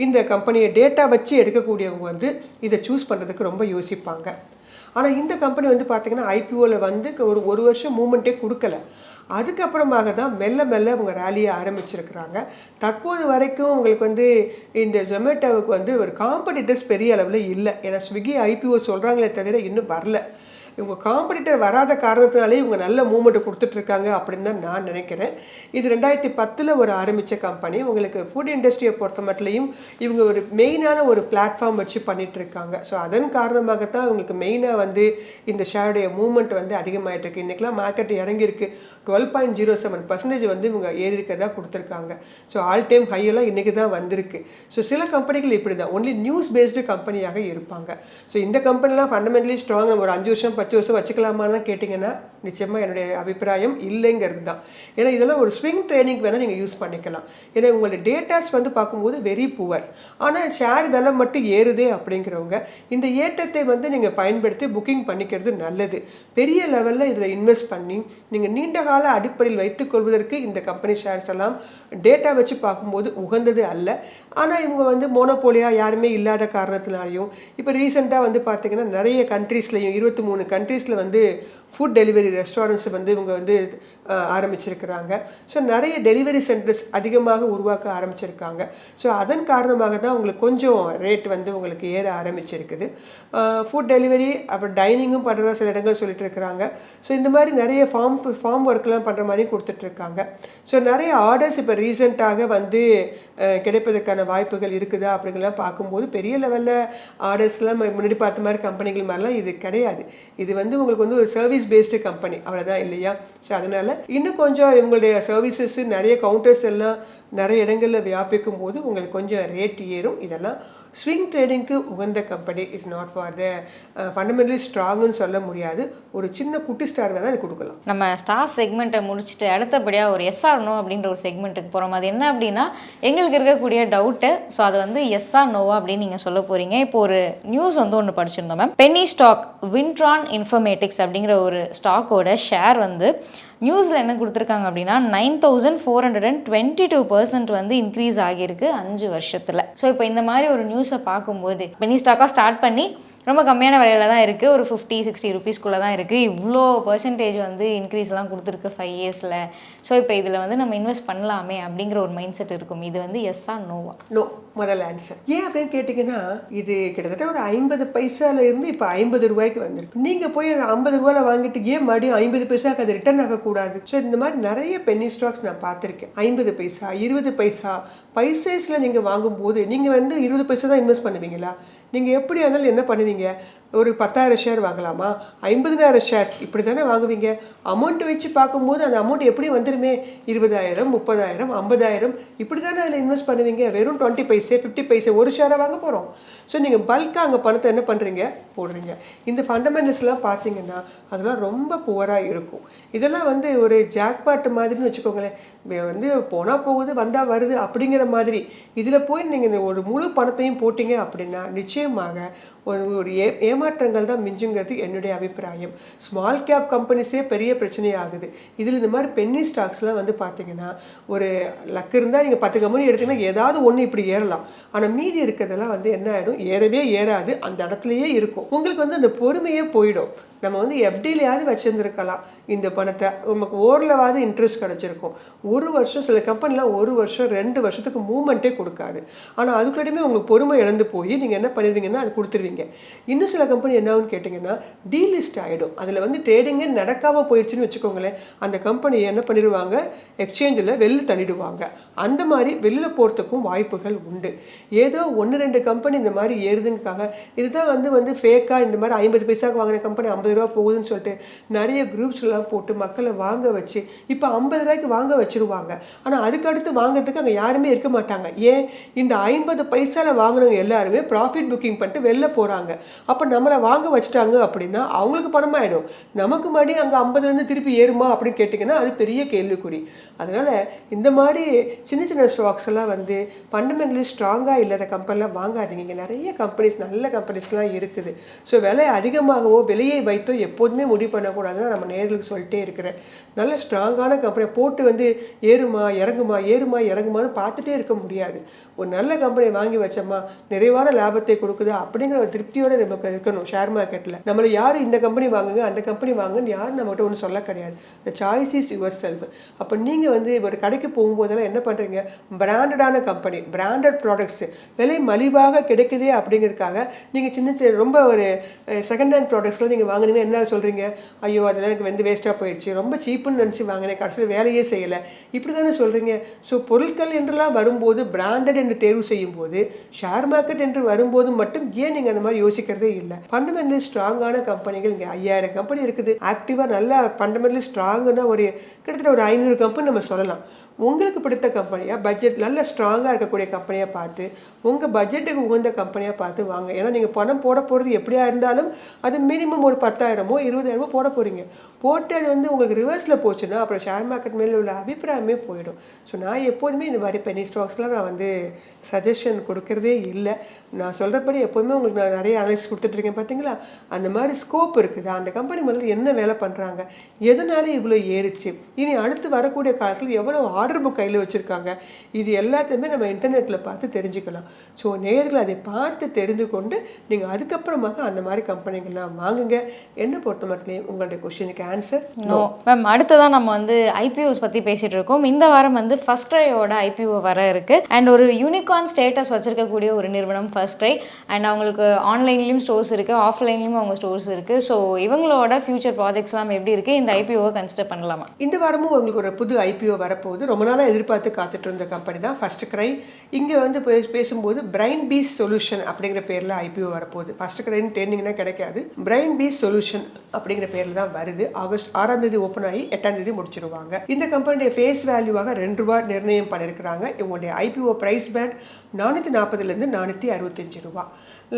இந்த கம்பெனியை டேட்டா வச்சு எடுக்கக்கூடியவங்க வந்து இதை சூஸ் பண்ணுறதுக்கு ரொம்ப யோசிப்பாங்க. ஆனால் இந்த கம்பெனி வந்து பார்த்திங்கன்னா ஐபிஓவில் வந்து ஒரு வருஷம் மூமெண்ட்டே கொடுக்கல. அதுக்கப்புறமாக தான் மெல்ல மெல்ல அவங்க ரேலியை ஆரம்பிச்சிருக்கிறாங்க. தற்போது வரைக்கும் உங்களுக்கு வந்து இந்த Zomatoவுக்கு வந்து ஒரு காம்படிட்டர்ஸ் பெரிய அளவில் இல்லை. ஏன்னா ஸ்விக்கி ஐபிஓ சொல்கிறாங்களே தவிர இன்னும் வரல. இவங்க காம்படிட்டர் வராத காரணத்தினாலே இவங்க நல்ல மூமெண்ட்டை கொடுத்துட்ருக்காங்க அப்படின்னு தான் நான் நினைக்கிறேன். இது 2010 ஒரு ஆரம்பித்த கம்பெனி. உங்களுக்கு ஃபுட் இண்டஸ்ட்ரியை பொறுத்த மட்டும் இவங்க ஒரு மெயினான ஒரு பிளாட்ஃபார்ம் வச்சு பண்ணிகிட்ருக்காங்க. ஸோ அதன் காரணமாகத்தான் இவங்களுக்கு மெயினாக வந்து இந்த ஷேருடைய மூமெண்ட் வந்து அதிகமாகிட்டு இருக்கு. இன்றைக்கெலாம் மார்க்கெட் இறங்கியிருக்கு. 12.07% வந்து இவங்க ஏறி இருக்கதா கொடுத்துருக்காங்க. ஸோ ஆல் டைம் ஹையெல்லாம் இன்றைக்கி தான் வந்திருக்கு. ஸோ சில கம்பெனிகள் இப்படி தான் ஒன்லி நியூஸ் பேஸ்டு கம்பெனியாக இருப்பாங்க. ஸோ இந்த கம்பெனிலாம் ஃபண்டமெண்டலி ஸ்ட்ராங். நம்ம ஒரு 5 வருஷம் 10 வருஷம் வச்சுக்கலாமான்னு கேட்டிங்கன்னா நிச்சயமாக என்னுடைய அபிப்பிராயம் இல்லைங்கிறது தான். ஏன்னா இதெல்லாம் ஒரு ஸ்விங் ட்ரேடிங் வேணால் நீங்கள் யூஸ் பண்ணிக்கலாம். ஏன்னா உங்களுடைய டேட்டாஸ் வந்து பார்க்கும்போது வெரி புவர். ஆனால் ஷேர் விலை மட்டும் ஏறுதே அப்படிங்கிறவங்க இந்த ஏற்றத்தை வந்து நீங்கள் பயன்படுத்தி புக்கிங் பண்ணிக்கிறது நல்லது. பெரிய லெவலில் இதில் இன்வெஸ்ட் பண்ணி நீங்கள் நீண்ட கால அடிப்படையில் வைத்துக்கொள்வதற்கு இந்த கம்பெனி ஷேர்ஸ் எல்லாம் டேட்டா வச்சு பார்க்கும்போது உகந்தது அல்ல. ஆனால் இவங்க வந்து மோனோபோலியாக யாருமே இல்லாத காரணத்தினாலையும் இப்போ ரீசெண்டாக வந்து பார்த்திங்கன்னா நிறைய கண்ட்ரீஸ்லையும் 23 கண்ட்ரீஸில் வந்து ஃபுட் டெலிவரி ரெஸ்டாரண்ட்ஸ் வந்து இவங்க வந்து ஆரம்பிச்சிருக்கிறாங்க. ஸோ நிறைய டெலிவரி சென்டர்ஸ் அதிகமாக உருவாக்க ஆரம்பிச்சிருக்காங்க. ஸோ அதன் காரணமாக தான் உங்களுக்கு கொஞ்சம் ரேட் வந்து உங்களுக்கு ஏற ஆரம்பிச்சிருக்குது. ஃபுட் டெலிவரி அப்புறம் டைனிங்கும் பண்ணுறதா சில இடங்கள் சொல்லிட்டு இருக்கிறாங்க. ஸோ இந்த மாதிரி நிறைய ஃபார்ம் ஒர்க்லாம் பண்ணுற மாதிரி கொடுத்துட்ருக்காங்க. ஸோ நிறைய ஆர்டர்ஸ் இப்போ ரீசெண்டாக வந்து கிடைப்பதற்கான வாய்ப்புகள் இருக்குதா அப்படிங்கலாம் பார்க்கும்போது பெரிய லெவலில் ஆர்டர்ஸ்லாம் முன்னாடி பார்த்த மாதிரி கம்பெனிகள் மாதிரிலாம் இது கிடையாது. இது வந்து உங்களுக்கு வந்து ஒரு சர்வீஸ் பேஸ்டு கம்பெனி அவ்வளோதான் இல்லையா? ஸோ அதனால் இன்னும் கொஞ்சம் இவங்களுடைய சர்வீசஸ் நிறைய கவுண்டர்ஸ் எல்லாம் நிறைய இடங்களில் வியாபிக்கும் போது உங்களுக்கு கொஞ்சம் ரேட் ஏறும். இதெல்லாம் ஸ்விங் ட்ரேடிங்க்கு உகந்த company. Is not for the fundamentally ஸ்ட்ராங்குன்னு சொல்ல முடியாது. ஒரு சின்ன குட்டி ஸ்டார் வேணால் அது கொடுக்கலாம். நம்ம ஸ்டார் செக்மெண்ட்டை முடிச்சுட்டு அடுத்தபடியாக ஒரு எஸ் ஆர் நோ அப்படின்ற ஒரு செக்மெண்ட்டுக்கு போகிறோம். அது என்ன அப்படின்னா எங்களுக்கு இருக்கக்கூடிய டவுட்டு. ஸோ அது வந்து எஸ் ஆர் நோவா அப்படின்னு நீங்கள் சொல்ல போகிறீங்க. இப்போ ஒரு நியூஸ் வந்து ஒன்று படிச்சிருந்தோம் மேம். பென்னி ஸ்டாக் வின்ட்ரான் இன்ஃபர்மேட்டிக்ஸ் அப்படிங்கிற ஒரு ஸ்டாக்கோட ஷேர் வந்து நியூஸில் என்ன கொடுத்துருக்காங்க அப்படின்னா 9422% வந்து இன்க்ரீஸ் ஆகியிருக்கு 5 வருஷத்தில். ஸோ இப்போ இந்த மாதிரி ஒரு நியூஸை பார்க்கும்போது பென்னி ஸ்டாக்காக ஸ்டார்ட் பண்ணி ரொம்ப கம்மியான விலையில தான் இருக்குது. ஒரு 50-60 ருபீஸ்க்குள்ளே தான் இருக்குது. இவ்வளோ பர்சன்டேஜ் வந்து இன்க்ரீஸ்லாம் கொடுத்துருக்கு 5 இயர்ஸில். ஸோ இப்போ இதில் வந்து நம்ம இன்வெஸ்ட் பண்ணலாமே அப்படிங்கிற ஒரு மைண்ட் செட் இருக்கும். இது வந்து எஸ்ஸா நோவா? நோ முதல் ஆன்சர். ஏன் அப்படின்னு கேட்டிங்கன்னா இது கிட்டத்தட்ட ஒரு 50 பைசால இருந்து இப்போ 50 ரூபாய்க்கு வந்துருக்கு. நீங்கள் போய் 50 ரூபாயில் வாங்கிட்டு ஏன் மறுபடியும் 50 பைசாக்கு அது ரிட்டர்ன் ஆகக்கூடாது? ஸோ இந்த மாதிரி நிறைய பென்னி ஸ்டாக்ஸ் நான் பார்த்துருக்கேன். 50 பைசா 20 பைசா பைசேஸில் நீங்கள் வாங்கும்போது நீங்கள் வந்து 20 பைசா தான் இன்வெஸ்ட் பண்ணுவீங்களா? நீங்கள் எப்படி இருந்தாலும் என்ன பண்ணுவீங்க? ஒரு 10,000 ஷேர் வாங்கலாமா? 50,000 ஷேர்ஸ் இப்படி தானே வாங்குவீங்க. அமௌண்ட் வச்சு பார்க்கும்போது அந்த அமௌண்ட் எப்படி வந்துடுமே 20,000 30,000 50,000 இப்படி தானே அதில் இன்வெஸ்ட் பண்ணுவீங்க. வெறும் 20 பைசே 50 பைசே ஒரு ஷேரை வாங்க போகிறோம். ஸோ நீங்கள் பல்காக அங்கே பணத்தை என்ன பண்ணுறீங்க போடுறீங்க. இந்த ஃபண்டமெண்டல்ஸ்லாம் பார்த்தீங்கன்னா அதெல்லாம் ரொம்ப புவராக இருக்கும். இதெல்லாம் வந்து ஒரு ஜாக்பாட் மாதிரின்னு வச்சுக்கோங்களேன். வந்து போனால் போகுது வந்தால் வருது அப்படிங்கிற மாதிரி. இதில் போய் நீங்கள் ஒரு முழு பணத்தையும் போட்டிங்க அப்படின்னா நிச்சயமாக ஒரு ஏமாற்றங்கள் தான் மிஞ்சுங்கிறது என்னுடைய அபிப்பிராயம். ஸ்மால் கேப் கம்பெனிஸே பெரிய பிரச்சனையாகுது. இதில் இந்த மாதிரி பென்னி ஸ்டாக்ஸ்லாம் வந்து பார்த்தீங்கன்னா ஒரு லக் இருந்தால் நீங்கள் 10 கம்பெனி எடுத்தீங்கன்னா ஏதாவது ஒன்று இப்படி ஏறலாம். ஆனால் மீதி இருக்கிறதெல்லாம் வந்து என்ன ஆகிடும், ஏறவே ஏறாது, அந்த இடத்துலையே இருக்கும். உங்களுக்கு வந்து அந்த பொறுமையே போயிடும். நம்ம வந்து எஃப்டிலையாவது வச்சுருந்துருக்கலாம் இந்த பணத்தை, நமக்கு ஓரளவாவது இன்ட்ரெஸ்ட் கிடச்சிருக்கும். ஒரு வருஷம் சில கம்பெனிலாம் 1 வருஷம் 2 வருஷத்துக்கு மூவ்மெண்ட்டே கொடுக்காது. ஆனால் அதுக்குள்ளேயுமே உங்களுக்கு பொறுமை இழந்து போய் நீங்கள் என்ன பண்ணிடுவீங்கன்னா அது கொடுத்துருவீங்க. இன்னும் சில கம்பெனி என்ன ஆகுன்னு கேட்டிங்கன்னா டீலிஸ்ட் ஆகிடும். அதில் வந்து ட்ரேடிங்கே நடக்காமல் போயிடுச்சுன்னு வச்சுக்கோங்களேன், அந்த கம்பெனி என்ன பண்ணிடுவாங்க, எக்ஸ்சேஞ்சில் வெளில தள்ளிடுவாங்க. அந்த மாதிரி வெளியில் போகிறதுக்கும் வாய்ப்புகள் உண்டு. ஏதோ 1-2 கம்பெனி இந்த மாதிரி ஏறுதுங்காக இதுதான் வந்து ஃபேக்காக இந்த மாதிரி 50 பைசாவுக்கு வாங்கின கம்பெனி 50 ரூபா போகுதுன்னு சொல்லிட்டு நிறைய குரூப்ஸ்லாம் போட்டு மக்களை வாங்க வச்சு இப்போ 50 ரூபாய்க்கு வாங்க வச்சிருவாங்க. ஆனால் அதுக்கடுத்து வாங்குறதுக்கு அங்கே யாருமே இருக்க மாட்டாங்க. ஏன், இந்த 50 பைசாவில் வாங்கினவங்க எல்லாருமே ப்ராஃபிட் புக்கிங் பண்ணிட்டு வெளில போகிறாங்க. அப்போ நம்மளை வாங்க வச்சுட்டாங்க அப்படின்னா அவங்களுக்கு பணமாயிடும். நமக்கு மறுபடியும் அங்கே 50லேருந்து திருப்பி ஏறுமா அப்படின்னு கேட்டிங்கன்னா அது பெரிய கேள்விக்குறி. அதனால் இந்த மாதிரி சின்ன சின்ன ஸ்டாக்ஸ் எல்லாம் வந்து ஃபண்டமெண்டலி ஸ்ட்ராங்காக இல்லாத கம்பெனிலாம் வாங்காதீங்க. இங்கே நிறைய கம்பெனிஸ் நல்ல கம்பெனிஸ்லாம் இருக்குது. ஸோ விலை அதிகமாகவோ விலையை வைத்தோ எப்போதுமே முடிவு பண்ணக்கூடாதுன்னு நம்ம நேர்களுக்கு சொல்லிட்டே இருக்கிறேன். நல்ல ஸ்ட்ராங்கான கம்பெனியை போட்டு வந்து ஏறுமா இறங்குமான்னு பார்த்துட்டே இருக்க முடியாது. ஒரு நல்ல கம்பெனியை வாங்கி வச்சோமா நிறைவான லாபத்தை கொடுக்குதா அப்படிங்கிற ஒரு திருப்தியோடு நமக்கு இருக்கணும். ஷேர் மார்க்கெட்டில் நம்மளை யார் இந்த கம்பெனி வாங்குங்க அந்த கம்பெனி வாங்குன்னு யாரும் நம்மகிட்ட ஒன்றும் சொல்ல கிடையாது. The choice is your self. அப்போ நீங்கள் வந்து ஒரு கடைக்கு போகும்போதெல்லாம் என்ன பண்ணுறீங்க, பிராண்டடான கம்பெனி, பிராண்டட் ப்ராடக்ட்ஸ் விலை மலிவாக கிடைக்குதே அப்படிங்கிறதுக்காக நீங்கள் சின்ன ரொம்ப ஒரு செகண்ட் ஹேண்ட் ப்ராடக்ட்ஸ்லாம் நீங்கள் வாங்கினீங்கன்னா என்ன சொல்கிறீங்க, ஐயோ அதெல்லாம் எனக்கு வந்து வேஸ்ட்டாக போயிடுச்சு, ரொம்ப சீப்புன்னு நினச்சி வாங்கினேன், கடைசியில் வேலையே செய்யலை, இப்படி தானே சொல்கிறீங்க. ஸோ பொருட்கள் என்றெல்லாம் வரும்போது பிராண்டட் என்று தேர்வு செய்யும் போது, ஷேர் மார்க்கெட் என்று வரும்போது மட்டும் ஏன் நீங்கள் அந்த மாதிரி யோசிக்கிறதே இல்லை. ஃபண்டமெண்டலி ஸ்ட்ராங்கான கம்பெனிகள் இங்கே 5000 கம்பெனி இருக்குது. ஆக்டிவாக நல்லா ஃபண்டமெண்டலி ஸ்ட்ராங்குன்னா ஒரு கிட்டத்தட்ட ஒரு 500 கம்பெனி நம்ம சொல்லலாம். உங்களுக்கு பிடித்த கம்பெனியாக பட்ஜெட் நல்ல ஸ்ட்ராங்காக இருக்கக்கூடிய கம்பெனியாக பார்த்து உங்கள் பட்ஜெட்டுக்கு உகந்த கம்பெனியாக பார்த்து வாங்க. ஏன்னா நீங்கள் பணம் போட போகிறது எப்படியா இருந்தாலும் அது மினிமம் ஒரு 10,000மோ 20,000மோ போட போகிறீங்க. போட்டு அது வந்து உங்களுக்கு ரிவர்ஸில் போச்சுன்னா அப்புறம் ஷேர் மார்க்கெட் மேலே உள்ள அபிப்பிராயமே போயிடும். ஸோ நான் எப்போதுமே இந்த மாதிரி பென்னி ஸ்டாக்ஸ்லாம் நான் வந்து சஜஷன் கொடுக்கறதே இல்லை. நான் சொல்கிறபடி எப்போதுமே உங்களுக்கு நான் நிறைய அனலைஸ் கொடுத்துட்ருக்கேன் பார்த்தீங்களா. அந்த மாதிரி ஸ்கோப் இருக்குது. அந்த கம்பெனி முதல்ல என்ன வேலை பண்ணுறாங்க, எதனால இவ்வளோ ஏறிச்சு, இனி அடுத்து வரக்கூடிய காலத்தில் எவ்வளோ ஆர்டர் புக் கையில் வச்சுருக்காங்க, இது எல்லாத்தையுமே நம்ம இன்டர்நெட்டில் பார்த்து தெரிஞ்சுக்கலாம். ஸோ நேயர்கள் அதை பார்த்து தெரிந்து கொண்டு நீங்கள் அதுக்கப்புறமாக அந்த மாதிரி கம்பெனிகள்லாம் வாங்குங்க. என்ன பொறுத்த மட்டும் உங்களுடைய கொஸ்டினுக்கு ஆன்சர் நோ. மேம் அடுத்ததான் நம்ம வந்து ஐபிஓஸ் பற்றி பேசிகிட்டு இருக்கோம். இந்த வாரம் வந்து ஃபர்ஸ்ட் ட்ரையோட ஐபிஓ வர இருக்குது. அண்ட் ஒரு யூனிகார்ன் ஸ்டேட்டஸ் வச்சிருக்கக்கூடிய ஒரு நிறுவனம் ஃபர்ஸ்ட் ட்ரை. அண்ட் அவங்களுக்கு ஆன்லைன்லேயும் ஸ்டோர்ஸ் இருக்குது, ஆஃப்லைன்லேயும் அவங்க ஸ்டோர்ஸ் இருக்குது. ஸோ இவங்களோட ஃபியூச்சர் ப்ராஜெக்ட்ஸ்லாம் எப்படி இருக்குது, இந்த ஐபிஓவை கன்சிடர் பண்ணலாமா? இந்த வாரமும் உங்களுக்கு ஒரு புது ஐபிஓ வரப்போகுது. ரொம்ப நாளாக எதிர்பார்த்து காத்துட்டு இருந்த கம்பெனி தான் ஃபர்ஸ்ட் கிரை. இங்கே வந்து பேசும்போது பிரைன் பீஸ் சொல்யூஷன் அப்படிங்கிற பேரில் ஐபிஓ வரப்போகுது. ஃபர்ஸ்ட் கிரைன்னு தேர்னிங்கன்னா கிடைக்காது, பிரைன் பீஸ் சொல்யூஷன் அப்படிங்கிற பேரில் தான் வருது. ஆகஸ்ட் 6ஆம் தேதி ஓப்பன் ஆகி 8ஆம் தேதி முடிச்சிருவாங்க. இந்த கம்பெனியுடைய ஃபேஸ் வேல்யூவாக ₹2 நிர்ணயம் பண்ணியிருக்கிறாங்க. இவங்களுடைய ஐபிஓ ப்ரைஸ் பேண்ட் 440லேருந்து 465 ரூபா.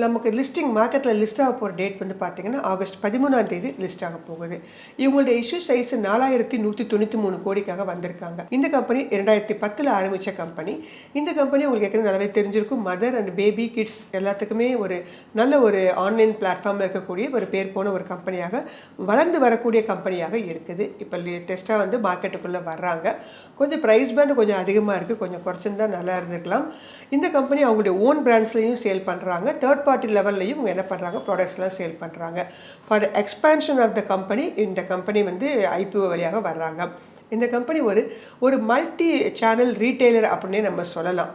நமக்கு லிஸ்டிங் மார்க்கெட்டில் லிஸ்ட் ஆக போகிற டேட் வந்து பார்த்தீங்கன்னா ஆகஸ்ட் 13ஆம் தேதி லிஸ்ட் ஆக போகுது. இவங்களுடைய இஷ்யூ சைஸ் 4193 கோடிக்காக வந்திருக்காங்க. இந்த கம்பெனி 2010 ஆரம்பித்த கம்பெனி. இந்த கம்பெனி உங்களுக்கு ஏற்கனவே நல்லாவே தெரிஞ்சிருக்கும். மதர் அண்ட் பேபி கிட்ஸ் எல்லாத்துக்குமே ஒரு நல்ல ஒரு ஆன்லைன் பிளாட்ஃபார்மில் இருக்கக்கூடிய ஒரு பேர் போன ஒரு கம்பெனியாக வளர்ந்து வரக்கூடிய கம்பெனியாக இருக்குது. இப்போ லேட்டஸ்ட்டாக வந்து மார்க்கெட்டுக்குள்ளே வர்றாங்க. கொஞ்சம் ப்ரைஸ் பேண்ட் கொஞ்சம் அதிகமாக இருக்குது, கொஞ்சம் குறைச்சிருந்தா நல்லா இருந்திருக்கலாம். இந்த கம்பெனி அவங்களுடைய ஓன் பிராண்ட்ஸ்லையும் சேல் பண்ணுறாங்க, தேர்ட் பார்ட்டி லெவல்லையும் இவங்க என்ன பண்ணுறாங்க, ப்ராடக்ட்ஸ்லாம் சேல் பண்ணுறாங்க. For the expansion of the company இந்த கம்பெனி வந்து ஐபிஓ வழியாக வர்றாங்க. இந்த கம்பெனி ஒரு மல்டி சேனல் ரீட்டைலர் அப்படின்னே நம்ம சொல்லலாம்.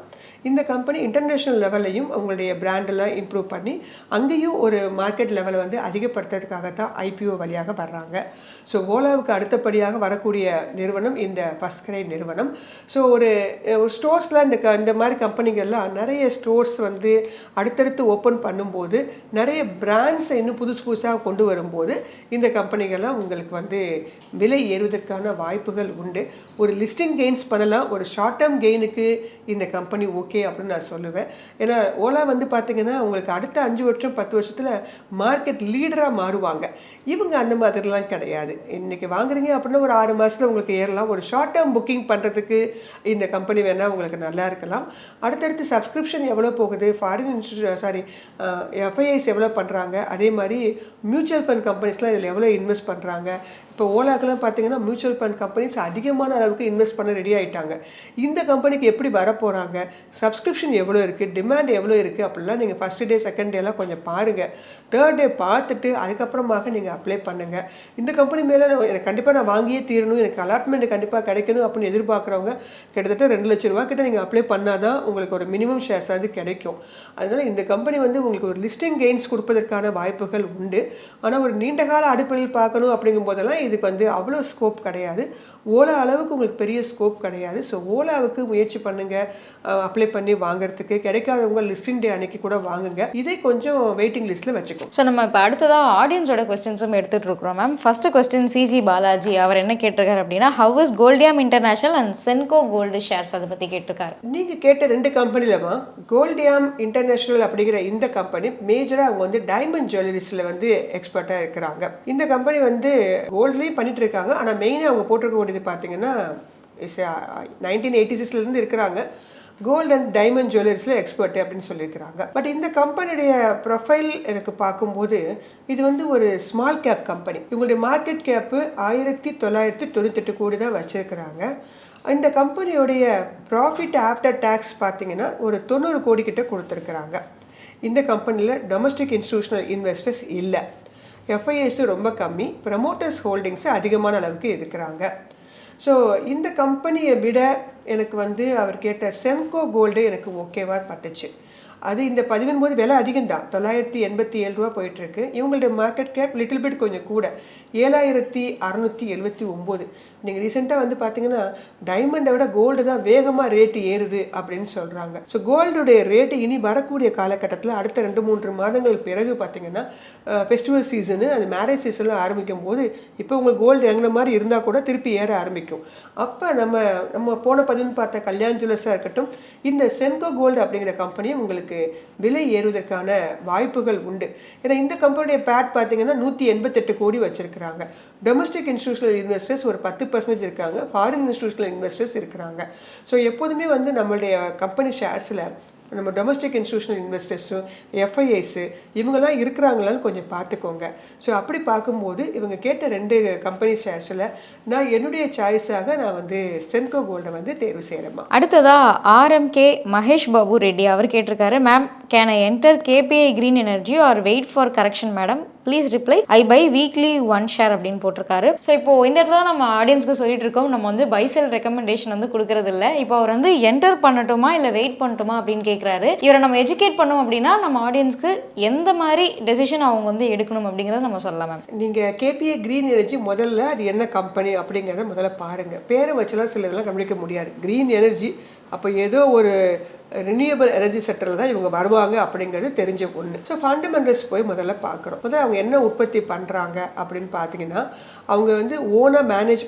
இந்த கம்பெனி இன்டர்நேஷ்னல் லெவல்லையும் அவங்களுடைய பிராண்டெல்லாம் இம்ப்ரூவ் பண்ணி அங்கேயும் ஒரு மார்க்கெட் லெவலை வந்து அதிகப்படுத்துறதுக்காக தான் ஐபிஓ வழியாக வர்றாங்க. ஸோ ஓலாவுக்கு அடுத்தபடியாக வரக்கூடிய நிறுவனம் இந்த ஃபர்ஸ்ட் கிரை நிறுவனம். ஸோ ஒரு ஸ்டோர்ஸில் இந்த மாதிரி கம்பெனிகள்லாம் நிறைய ஸ்டோர்ஸ் வந்து அடுத்தடுத்து ஓப்பன் பண்ணும்போது நிறைய பிராண்ட்ஸை இன்னும் புதுசாக கொண்டு வரும்போது இந்த கம்பெனிகள்லாம் உங்களுக்கு வந்து விலை ஏறுவதற்கான வாய்ப்புகள் வாய்ப்புகள் உண்டு. ஒரு லிஸ்டிங் கெயின்ஸ் பண்ணலாம், ஒரு ஷார்ட் டேர்ம் கெயினுக்கு இந்த கம்பெனி ஓகே அப்படின்னு நான் சொல்லுவேன். ஏன்னா ஓலா வந்து பார்த்தீங்கன்னா உங்களுக்கு அடுத்த 5 வருஷம் 10 வருஷத்தில் மார்க்கெட் லீடராக மாறுவாங்க. இவங்க அந்த மாதிரிலாம் கிடையாது. இன்றைக்கி வாங்குறீங்க அப்படின்னா ஒரு 6 மாதத்தில் உங்களுக்கு ஏறலாம். ஒரு ஷார்ட் டேர்ம் புக்கிங் பண்ணுறதுக்கு இந்த கம்பெனி வேணால் உங்களுக்கு நல்லா இருக்கலாம். அடுத்தடுத்து சப்ஸ்கிரிப்ஷன் எவ்வளோ போகுது, ஃபாரின் எஃப்ஐஐஸ் எவ்வளோ பண்ணுறாங்க, அதே மாதிரி மியூச்சுவல் ஃபண்ட் கம்பெனிஸ்லாம் இதில் எவ்வளோ இன்வெஸ்ட் பண்ணுறாங்க. இப்போ ஓலாக்கெல்லாம் பார்த்தீங்கன்னா மியூச்சுவல் ஃபண்ட் கம்பெனிஸ் அதிகமான அளவுக்கு இன்வெஸ்ட் பண்ண ரெடி ஆகிட்டாங்க. இந்த கம்பெனிக்கு எப்படி வரப்போகிறாங்க, சப்ஸ்கிரிப்ஷன் எவ்வளோ இருக்குது, டிமாண்ட் எவ்வளோ இருக்குது அப்படிலாம் நீங்கள் ஃபஸ்ட் டே செகண்ட் டேலாம் கொஞ்சம் பாருங்கள். தேர்ட் டே பார்த்துட்டு அதுக்கப்புறமாக நீங்கள் அப்ளை பண்ணுங்கள். இந்த கம்பெனி மேலே எனக்கு கண்டிப்பாக நான் வாங்கியே தீரணும், எனக்கு அலாட்மெண்ட் கண்டிப்பாக கிடைக்கணும் அப்படின்னு எதிர்பார்க்குறவங்க கிட்டத்தட்ட 2 லட்ச ரூபா கிட்ட நீங்கள் அப்ளை பண்ணால் தான் உங்களுக்கு ஒரு மினிமம் ஷேர்ஸ் அது கிடைக்கும். அதனால் இந்த கம்பெனி வந்து உங்களுக்கு ஒரு லிஸ்டிங் கெயின்ஸ் கொடுப்பதற்கான வாய்ப்புகள் உண்டு. ஆனால் ஒரு நீண்ட கால அடிப்படையில் பார்க்கணும் அப்படிங்கும் போதெல்லாம் இதுக்கு வந்து அவ்வளோ ஸ்கோப் கிடையாது. ஓலா அளவுக்கு உங்களுக்கு பெரிய ஸ்கோப் கிடையாது. ஸோ ஓலாவுக்கு முயற்சி பண்ணுங்கள், அப்ளை பண்ணி வாங்குறதுக்கு. கிடைக்காதவங்க லிஸ்டிங் டே அன்னைக்கு கூட வாங்குங்க. இதை கொஞ்சம் வெயிட்டிங் லிஸ்ட்டில் வச்சுக்கோங்க. ஸோ நம்ம இப்போ அடுத்ததாக ஆடியன்ஸோட கொஸ்டின்ஸும் எடுத்துகிட்டு இருக்கிறோம் ma'am. First question CG Balaji அவர் என்ன கேட்டிருக்காரு அப்படின்னா, how is Goldiam international and Senco gold shares அதை பற்றி கேட்டிருக்காரு. நீங்கள் கேட்ட 2 கம்பெனிலமா கோல்டியாம் இன்டர்நேஷனல் அப்படிங்கிற இந்த கம்பெனி மேஜராக அவங்க வந்து டைமண்ட் ஜுவல்லரிஸில் வந்து எக்ஸ்பர்ட்டாக இருக்கிறாங்க. இந்த கம்பெனி வந்து கோல்ட்லேயும் பண்ணிட்டு இருக்காங்க. ஆனால் மெயினாக அவங்க போட்டிருக்க வேண்டியது பார்த்தீங்கன்னா 1986 இருக்கிறாங்க. கோல்டு அண்ட் டைமண்ட் ஜுவல்லரிஸில் எக்ஸ்பர்ட் அப்படின்னு சொல்லியிருக்கிறாங்க. பட் இந்த கம்பெனியுடைய ப்ரொஃபைல் எனக்கு பார்க்கும்போது இது வந்து ஒரு ஸ்மால் கேப் கம்பெனி. இவங்களுடைய மார்க்கெட் கேப்பு 1998 கோடி தான் வச்சுருக்கிறாங்க. இந்த கம்பெனியோடைய ப்ராஃபிட் ஆஃப்டர் டேக்ஸ் பார்த்தீங்கன்னா ஒரு 90 கோடி கிட்ட கொடுத்துருக்குறாங்க. இந்த கம்பெனியில் டொமஸ்டிக் இன்ஸ்டிடியூஷனல் இன்வெஸ்டர்ஸ் இல்லை, எஃப்ஐஎஸ் ரொம்ப கம்மி, ப்ரமோட்டர்ஸ் ஹோல்டிங்ஸ் அதிகமான அளவுக்கு இருக்கிறாங்க. ஸோ இந்த கம்பெனியை விட எனக்கு வந்து அவர் கேட்ட சென்கோ கோல்டு எனக்கு ஓகேவாக பட்டுச்சு. அது இந்த 19 விலை அதிகம்தான், 987 ரூபா போயிட்டுருக்கு. இவங்களுடைய மார்க்கெட் கேப் லிட்டில் பிட் கொஞ்சம் கூட 7679. நீங்கள் ரீசெண்டாக வந்து பார்த்தீங்கன்னா டைமண்டை விட கோல்டு தான் வேகமாக ரேட்டு ஏறுது அப்படின்னு சொல்கிறாங்க. ஸோ கோல்டுடைய ரேட்டு இனி வரக்கூடிய காலகட்டத்தில் அடுத்த 2-3 மாதங்களுக்கு பிறகு பார்த்தீங்கன்னா ஃபெஸ்டிவல் சீசனு, அந்த மேரேஜ் சீசன்லாம் ஆரம்பிக்கும் போது இப்போ உங்களுக்கு கோல்டு இறங்குற மாதிரி இருந்தால் கூட திருப்பி ஏற ஆரம்பிக்கும். அப்போ நம்ம போன பதிவு பார்த்த கல்யாண் ஜுவல்லர்ஸாக இருக்கட்டும், இந்த சென்கோ கோல்டு அப்படிங்கிற கம்பெனியும் உங்களுக்கு விலை ஏறுவதற்கான வாய்ப்புகள் உண்டு. ஏன்னா இந்த கம்பெனியுடைய பேட் பார்த்தீங்கன்னா 188 கோடி வச்சிருக்கிறாங்க. டொமஸ்டிக் இன்ஸ்டிடியூஷனல் இன்வெஸ்டர்ஸ் ஒரு 10% இருக்காங்க, ஃபாரின் இன்ஸ்டிடியூஷனல் இன்வெஸ்டர்ஸ் இருக்கிறாங்க. ஸோ எப்போதுமே வந்து நம்மளுடைய கம்பெனி ஷேர்ஸில் நம்ம டொமஸ்டிக் இன்ஸ்டிடியூஷனல் இன்வெஸ்டர்ஸும் எஃப்ஐஐஸு இவங்கெல்லாம் இருக்கிறாங்களான்னு கொஞ்சம் பார்த்துக்கோங்க. ஸோ அப்படி பார்க்கும்போது இவங்க கேட்ட 2 கம்பெனி ஷேர்ஸில் நான் என்னுடைய சாய்ஸாக நான் வந்து சென்கோ கோல்டை வந்து தேர்வு செய்கிறேம்மா. அடுத்ததாக ஆர்எம்கே மகேஷ் பாபு ரெட்டி அவர் கேட்டிருக்காரு, ma'am can I enter KPI green energy or wait for correction madam, please reply I buy weekly 1 share அப்படின்னு போட்டிருக்காரு. ஸோ இப்போ இந்த இடத்துல நம்ம ஆடியன்ஸ்க்கு சொல்லிட்டு இருக்கோம், நம்ம வந்து பை செல் ரெக்கமெண்டேஷன் வந்து கொடுக்கறது இல்லை. இப்போ அவர் வந்து என்டர் பண்ணட்டுமா இல்லை வெயிட் பண்ணட்டுமா அப்படின்னு கேட்குறாரு. இவரை நம்ம எஜுகேட் பண்ணோம் அப்படின்னா நம்ம ஆடியன்ஸ்க்கு எந்த மாதிரி டெசிஷன் அவங்க வந்து எடுக்கணும் அப்படிங்கிறத நம்ம சொல்லலாம் மேம். நீங்கள் கேபிஐ கிரீன் எனர்ஜி முதல்ல அது என்ன கம்பெனி அப்படிங்கிறத முதல்ல பாருங்கள். பேரை வச்செல்லாம் சில இதெல்லாம் கவனிக்க முடியாது. கிரீன் எனர்ஜி அப்போ ஏதோ ஒரு ரினியூவபிள் எனர்ஜி செக்டரில் தான் இவங்க வருவாங்க அப்படிங்கிறது தெரிஞ்ச ஒன்று. ஸோ ஃபண்டமெண்டல்ஸ் போய் முதல்ல பார்க்குறோம். முதல்ல அவங்க என்ன உற்பத்தி பண்ணுறாங்க அப்படின்னு பார்த்தீங்கன்னா அவங்க வந்து ஓனாக மேனேஜ்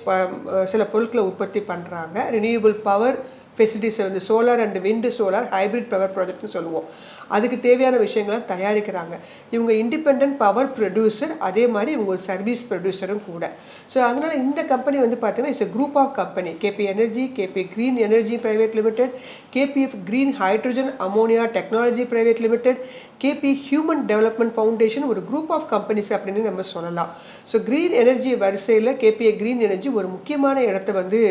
சில பொருட்களை உற்பத்தி பண்ணுறாங்க. ரினியூவபிள் பவர் ஃபெசிலிட்டிஸ் வந்து solar and wind solar hybrid power ப்ராஜெக்ட்னு சொல்லுவோம். அதுக்கு தேவையான விஷயங்களை தயாரிக்கிறாங்க. இவங்க இண்டிபெண்ட் பவர் ப்ரொடியூசர், அதே மாதிரி இவங்க ஒரு சர்வீஸ் ப்ரொடியூசரும் கூட. ஸோ அதனால் இந்த கம்பெனி வந்து பார்த்தீங்கன்னா it's group of company. KP energy, KP green energy private limited, KPF green hydrogen ammonia technology private limited, KP human development foundation, ஒரு குரூப் ஆஃப் கம்பெனிஸ் அப்படின்னு நம்ம சொல்லலாம். ஸோ கிரீன் எனர்ஜி வரிசையில் கேபிஐ கிரீன் எனர்ஜி ஒரு முக்கியமான இடத்த வந்து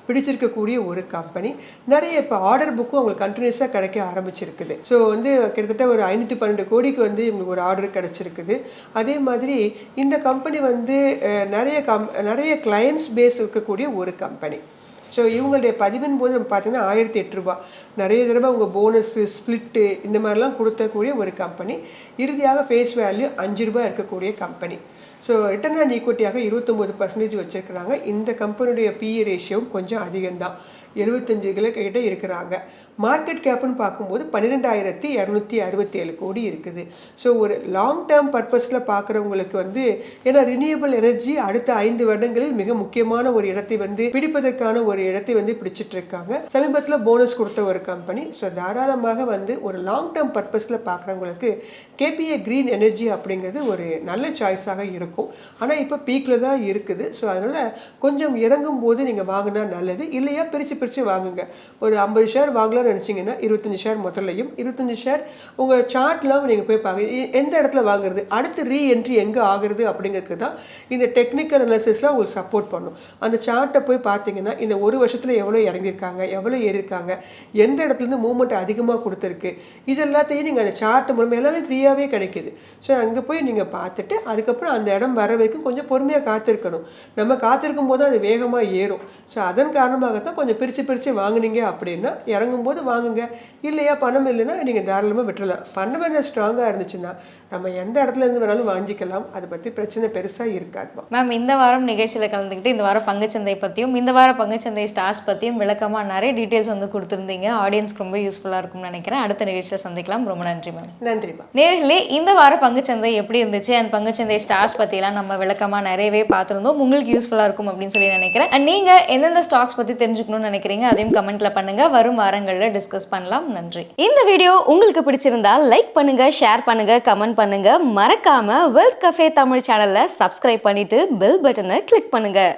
பிடிச்சிருக்கக்கூடிய ஒரு கம்பெனி. நிறைய இப்போ ஆர்டர் புக்கும் அவங்களுக்கு கண்டினியூஸாக கிடைக்க ஆரம்பிச்சிருக்குது. ஸோ வந்து கிட்டத்தட்ட ஒரு 512 கோடிக்கு வந்து இவங்களுக்கு ஒரு ஆர்டர் கிடச்சிருக்குது. அதே மாதிரி இந்த கம்பெனி வந்து நிறைய கிளையன்ட்ஸ் பேஸ் இருக்கக்கூடிய ஒரு கம்பெனி. ஸோ இவங்களுடைய பதிவின் போது நம்ம பார்த்தீங்கன்னா 1008 ரூபா நிறைய தடவை அவங்க போனஸு ஸ்பிளிட்டு இந்த மாதிரிலாம் கொடுத்தக்கூடிய ஒரு கம்பெனி. இறுதியாக ஃபேஸ் வேல்யூ 5 ரூபா இருக்கக்கூடிய கம்பெனி. ஸோ ரிட்டர்ன் ஆன் ஈக்விட்டியாக 29% வச்சுருக்கிறாங்க. இந்த கம்பெனியுடைய பிஇ ரேஷியோவும் கொஞ்சம் அதிகம்தான். 75 கிட்ட இருக்கிறாங்க. மார்க்கெட் கேப்னு பார்க்கும்போது 12,267 கோடி இருக்குது. ஸோ ஒரு லாங் டேர்ம் பர்பஸில் பார்க்குறவங்களுக்கு வந்து, ஏன்னா ரினியூவபிள் எனர்ஜி அடுத்த 5 வருடங்களில் மிக முக்கியமான ஒரு இடத்தை வந்து பிடிப்பதற்கான ஒரு இடத்தை வந்து பிடிச்சிட்டு இருக்காங்க. சமீபத்தில் போனஸ் கொடுத்த ஒரு கம்பெனி. ஸோ தாராளமாக வந்து ஒரு லாங் டேர்ம் பர்பஸில் பார்க்குறவங்களுக்கு கேபிஏ கிரீன் எனர்ஜி அப்படிங்கிறது ஒரு நல்ல சாய்ஸாக இருக்கும். ஆனால் இப்போ பீக்கில் தான் இருக்குது. ஸோ அதனால் கொஞ்சம் இறங்கும் போது நீங்கள் வாங்கினா நல்லது. இல்லையா பிரித்து வாங்குங்க. ஒரு 50 ஷேர் வாங்கலாம்னு நினச்சிங்கன்னா 25 ஷேர் முதல்லையும் 25 ஷேர் உங்கள் சார்ட்லாம் நீங்கள் போய் பார்க்க எந்த இடத்துல வாங்குறது, அடுத்து ரீஎன்ட்ரி எங்கே ஆகுறது அப்படிங்கிறது தான் இந்த டெக்னிக்கல் அனாலிசிஸ்லாம் உங்களுக்கு சப்போர்ட் பண்ணும். அந்த சார்ட்டை போய் பார்த்தீங்கன்னா இந்த ஒரு வருஷத்தில் எவ்வளோ இறங்கியிருக்காங்க, எவ்வளோ ஏறியிருக்காங்க, எந்த இடத்துலேருந்து மூவ்மெண்ட் அதிகமாக கொடுத்துருக்கு, இது எல்லாத்தையும் நீங்கள் அந்த சார்ட் மூலமாக எல்லாமே ஃப்ரீயாகவே கிடைக்கிது. ஸோ அங்கே போய் நீங்கள் பார்த்துட்டு அதுக்கப்புறம் அந்த இடம் வர வரைக்கும் கொஞ்சம் பொறுமையாக காத்திருக்கணும். நம்ம காத்திருக்கும் போது அது வேகமாக ஏறும். ஸோ அதன் காரணமாகத்தான் கொஞ்சம் பிரித்து வாங்குனீங்க அப்படின்னா இறங்கும்போது வாங்குங்க. இல்லையா பணம் இல்லைன்னா நீங்கள் தாராளமாக விட்டுறலாம். பணம் என்ன ஸ்ட்ராங்காக இருந்துச்சுன்னா நம்ம எந்த இடத்துல இருந்து வேணாலும் வாங்கிக்கலாம். அதை பற்றி பிரச்சனை பெருசாக இருக்காது. மேம், இந்த வாரம் நிகழ்ச்சியில் கலந்துக்கிட்டு இந்த வாரம் பங்குச்சந்தை பற்றியும் இந்த வாரம் பங்குச்சந்தை ஸ்டார்ஸ் பற்றியும் விளக்கமாக நிறைய டீட்டெயில்ஸ் வந்து கொடுத்துருந்தீங்க. ஆடியன்ஸ்க்கு ரொம்ப யூஸ்ஃபுல்லாக இருக்கும்னு நினைக்கிறேன். அடுத்த நிகழ்ச்சியில் சந்திக்கலாம். ரொம்ப நன்றி மேம். நன்றிம்மா. நேர்களே, இந்த வார பங்குச்சந்தை எப்படி இருந்துச்சு அண்ட் பங்குச்சந்தை ஸ்டார்ஸ் பற்றிலாம் நம்ம விளக்கமாக நிறையவே பார்த்துருந்தோம். உங்களுக்கு யூஸ்ஃபுல்லாக இருக்கும் அப்படின்னு சொல்லி நினைக்கிறேன். அண்ட் நீங்கள் எந்தெந்த ஸ்டாக்ஸ் பற்றி தெரிஞ்சுக்கணும்னு நினைக்கிறீங்க அதையும் கமெண்ட்டில் பண்ணுங்கள். வரும் வாரங்களில் டிஸ்கஸ் பண்ணலாம். நன்றி. இந்த வீடியோ உங்களுக்கு பிடிச்சிருந்தா லைக் பண்ணுங்கள், ஷேர் பண்ணுங்கள், கமெண்ட் பண்ணுங்க. மறக்காம வெல்த் கஃபே தமிழ் சேனலை சப்ஸ்கிரைப் பண்ணிட்டு பெல் பட்டனை கிளிக் பண்ணுங்க.